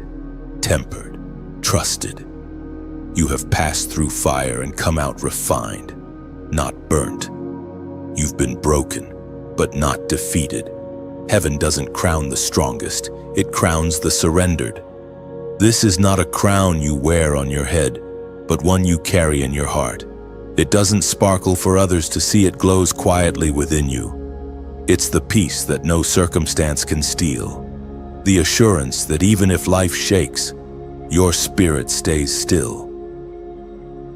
tempered, trusted. You have passed through fire and come out refined, not burnt. You've been broken, but not defeated. Heaven doesn't crown the strongest, it crowns the surrendered. This is not a crown you wear on your head, but one you carry in your heart. It doesn't sparkle for others to see, it glows quietly within you. It's the peace that no circumstance can steal. The assurance that even if life shakes, your spirit stays still.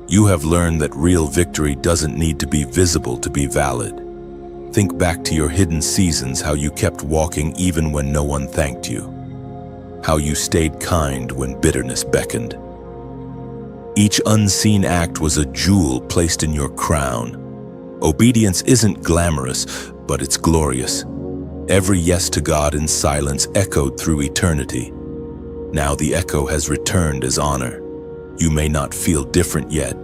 You have learned that real victory doesn't need to be visible to be valid. Think back to your hidden seasons, how you kept walking even when no one thanked you. How you stayed kind when bitterness beckoned. Each unseen act was a jewel placed in your crown. Obedience isn't glamorous, but it's glorious. Every yes to God in silence echoed through eternity. Now the echo has returned as honor. You may not feel different yet,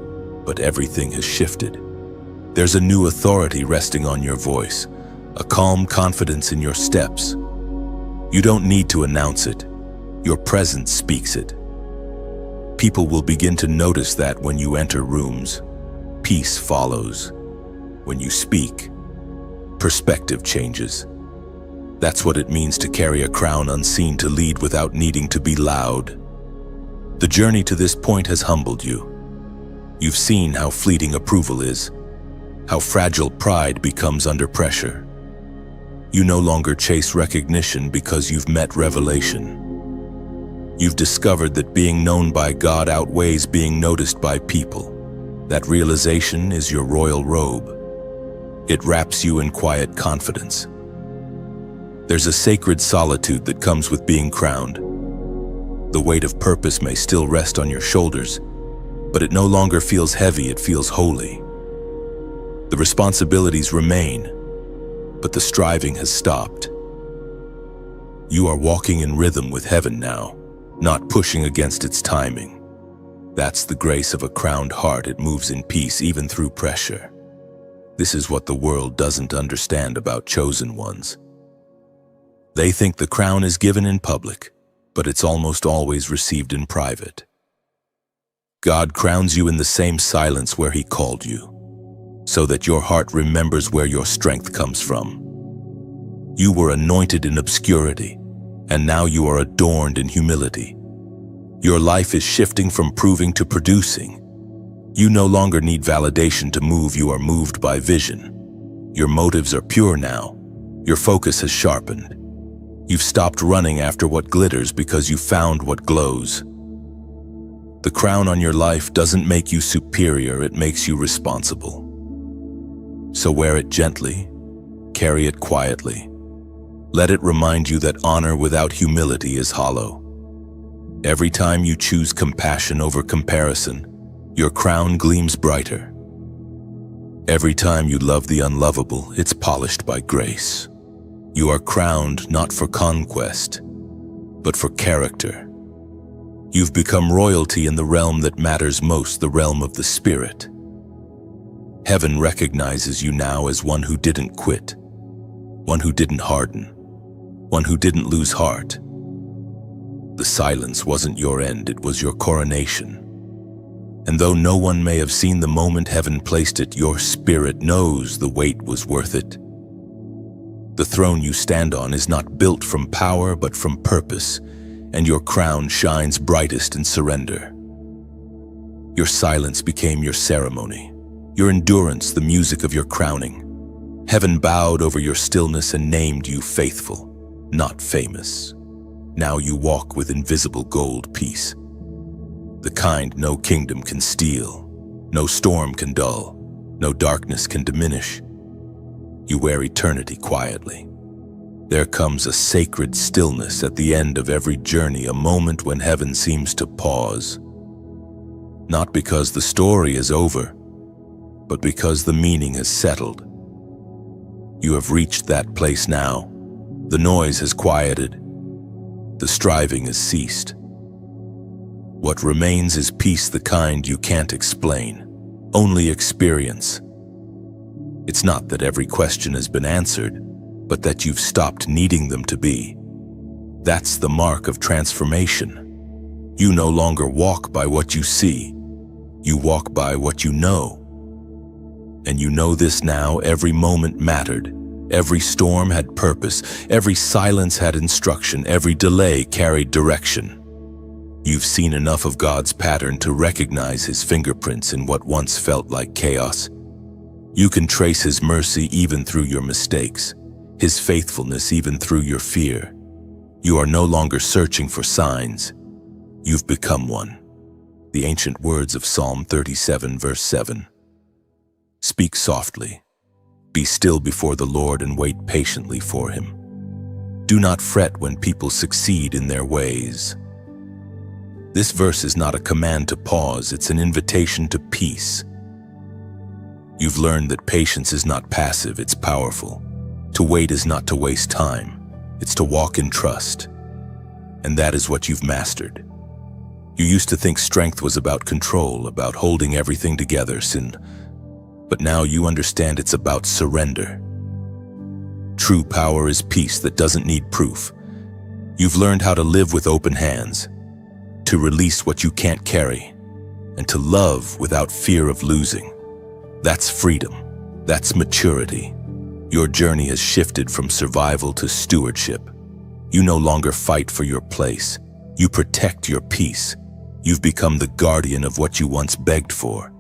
but everything has shifted. There's a new authority resting on your voice, a calm confidence in your steps. You don't need to announce it. Your presence speaks it. People will begin to notice that when you enter rooms. Peace follows. When you speak, perspective changes. That's what it means to carry a crown unseen, to lead without needing to be loud. The journey to this point has humbled you. You've seen how fleeting approval is, how fragile pride becomes under pressure. You no longer chase recognition because you've met revelation. You've discovered that being known by God outweighs being noticed by people. That realization is your royal robe. It wraps you in quiet confidence. There's a sacred solitude that comes with being crowned. The weight of purpose may still rest on your shoulders, but it no longer feels heavy, it feels holy. The responsibilities remain, but the striving has stopped. You are walking in rhythm with heaven now, not pushing against its timing. That's the grace of a crowned heart. It moves in peace even through pressure. This is what the world doesn't understand about chosen ones. They think the crown is given in public, but it's almost always received in private. God crowns you in the same silence where He called you, so that your heart remembers where your strength comes from. You were anointed in obscurity, and now you are adorned in humility. Your life is shifting from proving to producing. You no longer need validation to move, you are moved by vision. Your motives are pure now. Your focus has sharpened. You've stopped running after what glitters because you found what glows. The crown on your life doesn't make you superior, it makes you responsible. So wear it gently, carry it quietly. Let it remind you that honor without humility is hollow. Every time you choose compassion over comparison, your crown gleams brighter. Every time you love the unlovable, it's polished by grace. You are crowned not for conquest, but for character. You've become royalty in the realm that matters most, the realm of the Spirit. Heaven recognizes you now as one who didn't quit, one who didn't harden, one who didn't lose heart. The silence wasn't your end, it was your coronation. And though no one may have seen the moment heaven placed it, your spirit knows the wait was worth it. The throne you stand on is not built from power but from purpose, and your crown shines brightest in surrender. Your silence became your ceremony, your endurance the music of your crowning. Heaven bowed over your stillness and named you faithful, not famous. Now you walk with invisible gold peace, the kind no kingdom can steal, no storm can dull, no darkness can diminish. You wear eternity quietly. There comes a sacred stillness at the end of every journey, a moment when heaven seems to pause. Not because the story is over, but because the meaning has settled. You have reached that place now. The noise has quieted. The striving has ceased. What remains is peace, the kind you can't explain, only experience. It's not that every question has been answered, but that you've stopped needing them to be. That's the mark of transformation. You no longer walk by what you see, you walk by what you know. And you know this now: every moment mattered, every storm had purpose, every silence had instruction, every delay carried direction. You've seen enough of God's pattern to recognize His fingerprints in what once felt like chaos. You can trace His mercy even through your mistakes, His faithfulness even through your fear. You are no longer searching for signs. You've become one. The ancient words of Psalm 37, verse 7. Speak softly. Be still before the Lord and wait patiently for Him. Do not fret when people succeed in their ways. This verse is not a command to pause, it's an invitation to peace. You've learned that patience is not passive, it's powerful. To wait is not to waste time, it's to walk in trust. And that is what you've mastered. You used to think strength was about control, about holding everything together, but now you understand it's about surrender. True power is peace that doesn't need proof. You've learned how to live with open hands, to release what you can't carry, and to love without fear of losing. That's freedom. That's maturity. Your journey has shifted from survival to stewardship. You no longer fight for your place. You protect your peace. You've become the guardian of what you once begged for.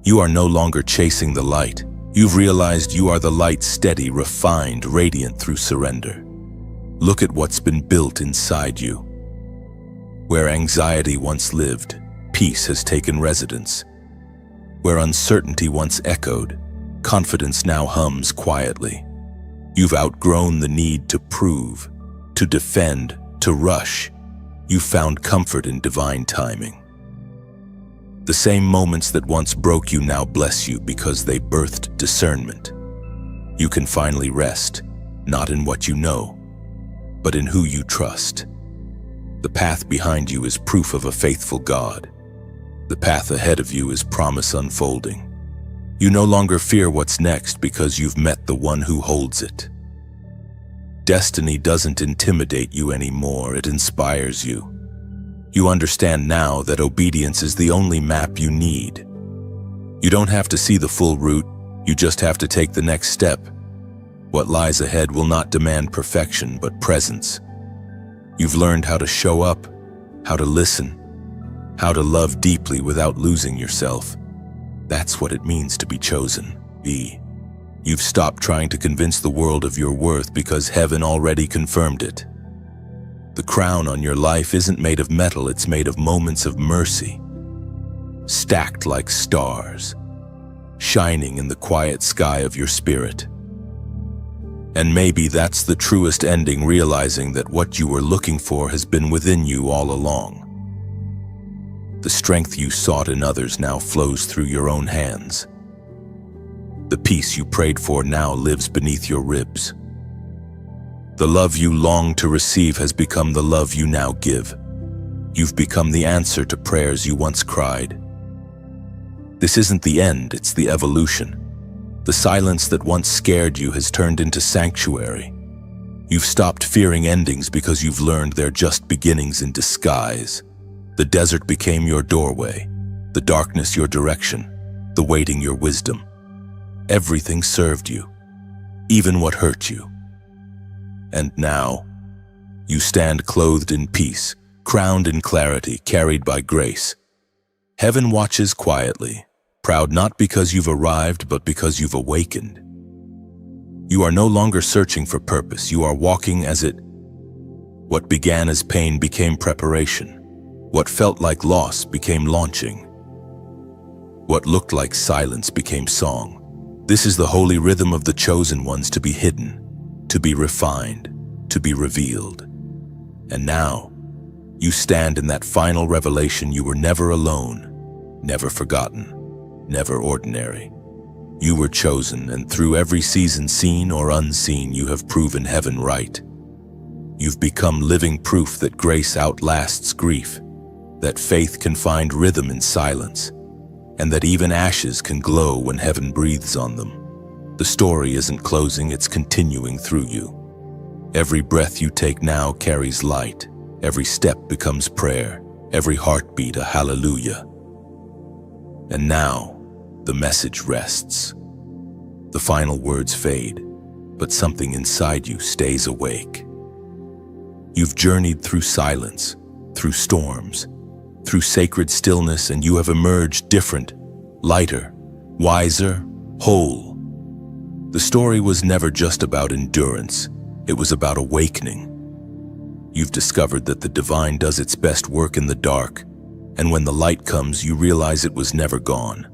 You are no longer chasing the light. You've realized you are the light, steady, refined, radiant through surrender. Look at what's been built inside you. Where anxiety once lived, peace has taken residence. Where uncertainty once echoed, confidence now hums quietly. You've outgrown the need to prove, to defend, to rush. You've found comfort in divine timing. The same moments that once broke you now bless you because they birthed discernment. You can finally rest, not in what you know, but in who you trust. The path behind you is proof of a faithful God. The path ahead of you is promise unfolding. You no longer fear what's next because you've met the one who holds it. Destiny doesn't intimidate you anymore, it inspires you. You understand now that obedience is the only map you need. You don't have to see the full route, you just have to take the next step. What lies ahead will not demand perfection, but presence. You've learned how to show up, how to listen, how to love deeply without losing yourself. That's what it means to be chosen. You've stopped trying to convince the world of your worth because heaven already confirmed it. The crown on your life isn't made of metal, it's made of moments of mercy, stacked like stars, shining in the quiet sky of your spirit. And maybe that's the truest ending, realizing that what you were looking for has been within you all along. The strength you sought in others now flows through your own hands. The peace you prayed for now lives beneath your ribs. The love you longed to receive has become the love you now give. You've become the answer to prayers you once cried. This isn't the end, it's the evolution. The silence that once scared you has turned into sanctuary. You've stopped fearing endings because you've learned they're just beginnings in disguise. The desert became your doorway, the darkness your direction, the waiting your wisdom. Everything served you, even what hurt you. And now, you stand clothed in peace, crowned in clarity, carried by grace. Heaven watches quietly, proud not because you've arrived, but because you've awakened. You are no longer searching for purpose, you are walking as it. What began as pain became preparation. What felt like loss became launching. What looked like silence became song. This is the holy rhythm of the chosen ones, to be hidden, to be refined, to be revealed. And now, you stand in that final revelation. You were never alone, never forgotten, never ordinary. You were chosen, and through every season, seen or unseen, you have proven heaven right. You've become living proof that grace outlasts grief, that faith can find rhythm in silence, and that even ashes can glow when heaven breathes on them. The story isn't closing, it's continuing through you. Every breath you take now carries light. Every step becomes prayer. Every heartbeat a hallelujah. And now, the message rests. The final words fade, but something inside you stays awake. You've journeyed through silence, through storms, through sacred stillness, and you have emerged different, lighter, wiser, whole. The story was never just about endurance, it was about awakening. You've discovered that the divine does its best work in the dark, and when the light comes, you realize it was never gone.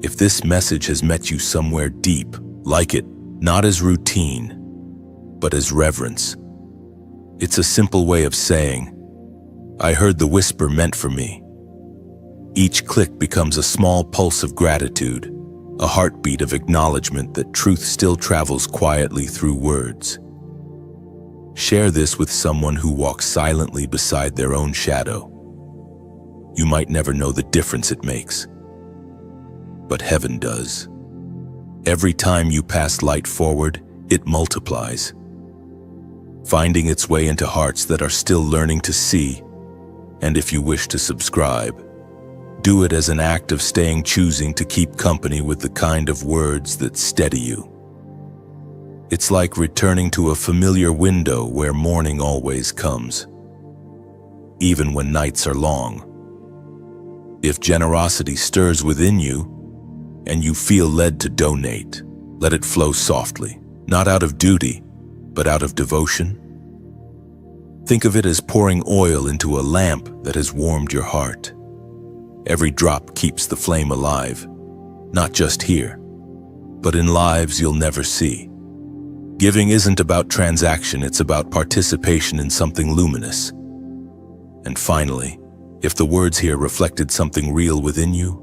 If this message has met you somewhere deep, like it, not as routine, but as reverence. It's a simple way of saying, I heard the whisper meant for me. Each click becomes a small pulse of gratitude, a heartbeat of acknowledgement that truth still travels quietly through words. Share this with someone who walks silently beside their own shadow. You might never know the difference it makes, but heaven does. Every time you pass light forward, it multiplies, finding its way into hearts that are still learning to see. And if you wish to subscribe, do it as an act of choosing to keep company with the kind of words that steady you. It's like returning to a familiar window where morning always comes, even when nights are long. If generosity stirs within you, and you feel led to donate, let it flow softly, not out of duty, but out of devotion. Think of it as pouring oil into a lamp that has warmed your heart. Every drop keeps the flame alive, not just here, but in lives you'll never see. Giving isn't about transaction, it's about participation in something luminous. And finally, if the words here reflected something real within you,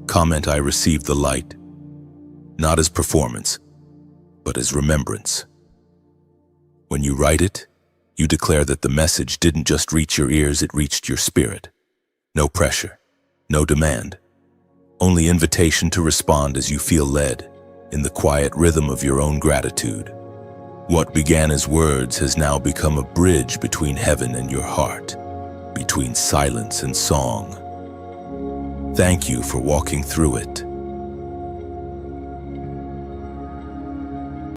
comment, "I received the light," not as performance, but as remembrance. When you write it, you declare that the message didn't just reach your ears, it reached your spirit. No pressure, no demand, only invitation to respond as you feel led, in the quiet rhythm of your own gratitude. What began as words has now become a bridge between heaven and your heart, between silence and song. Thank you for walking through it,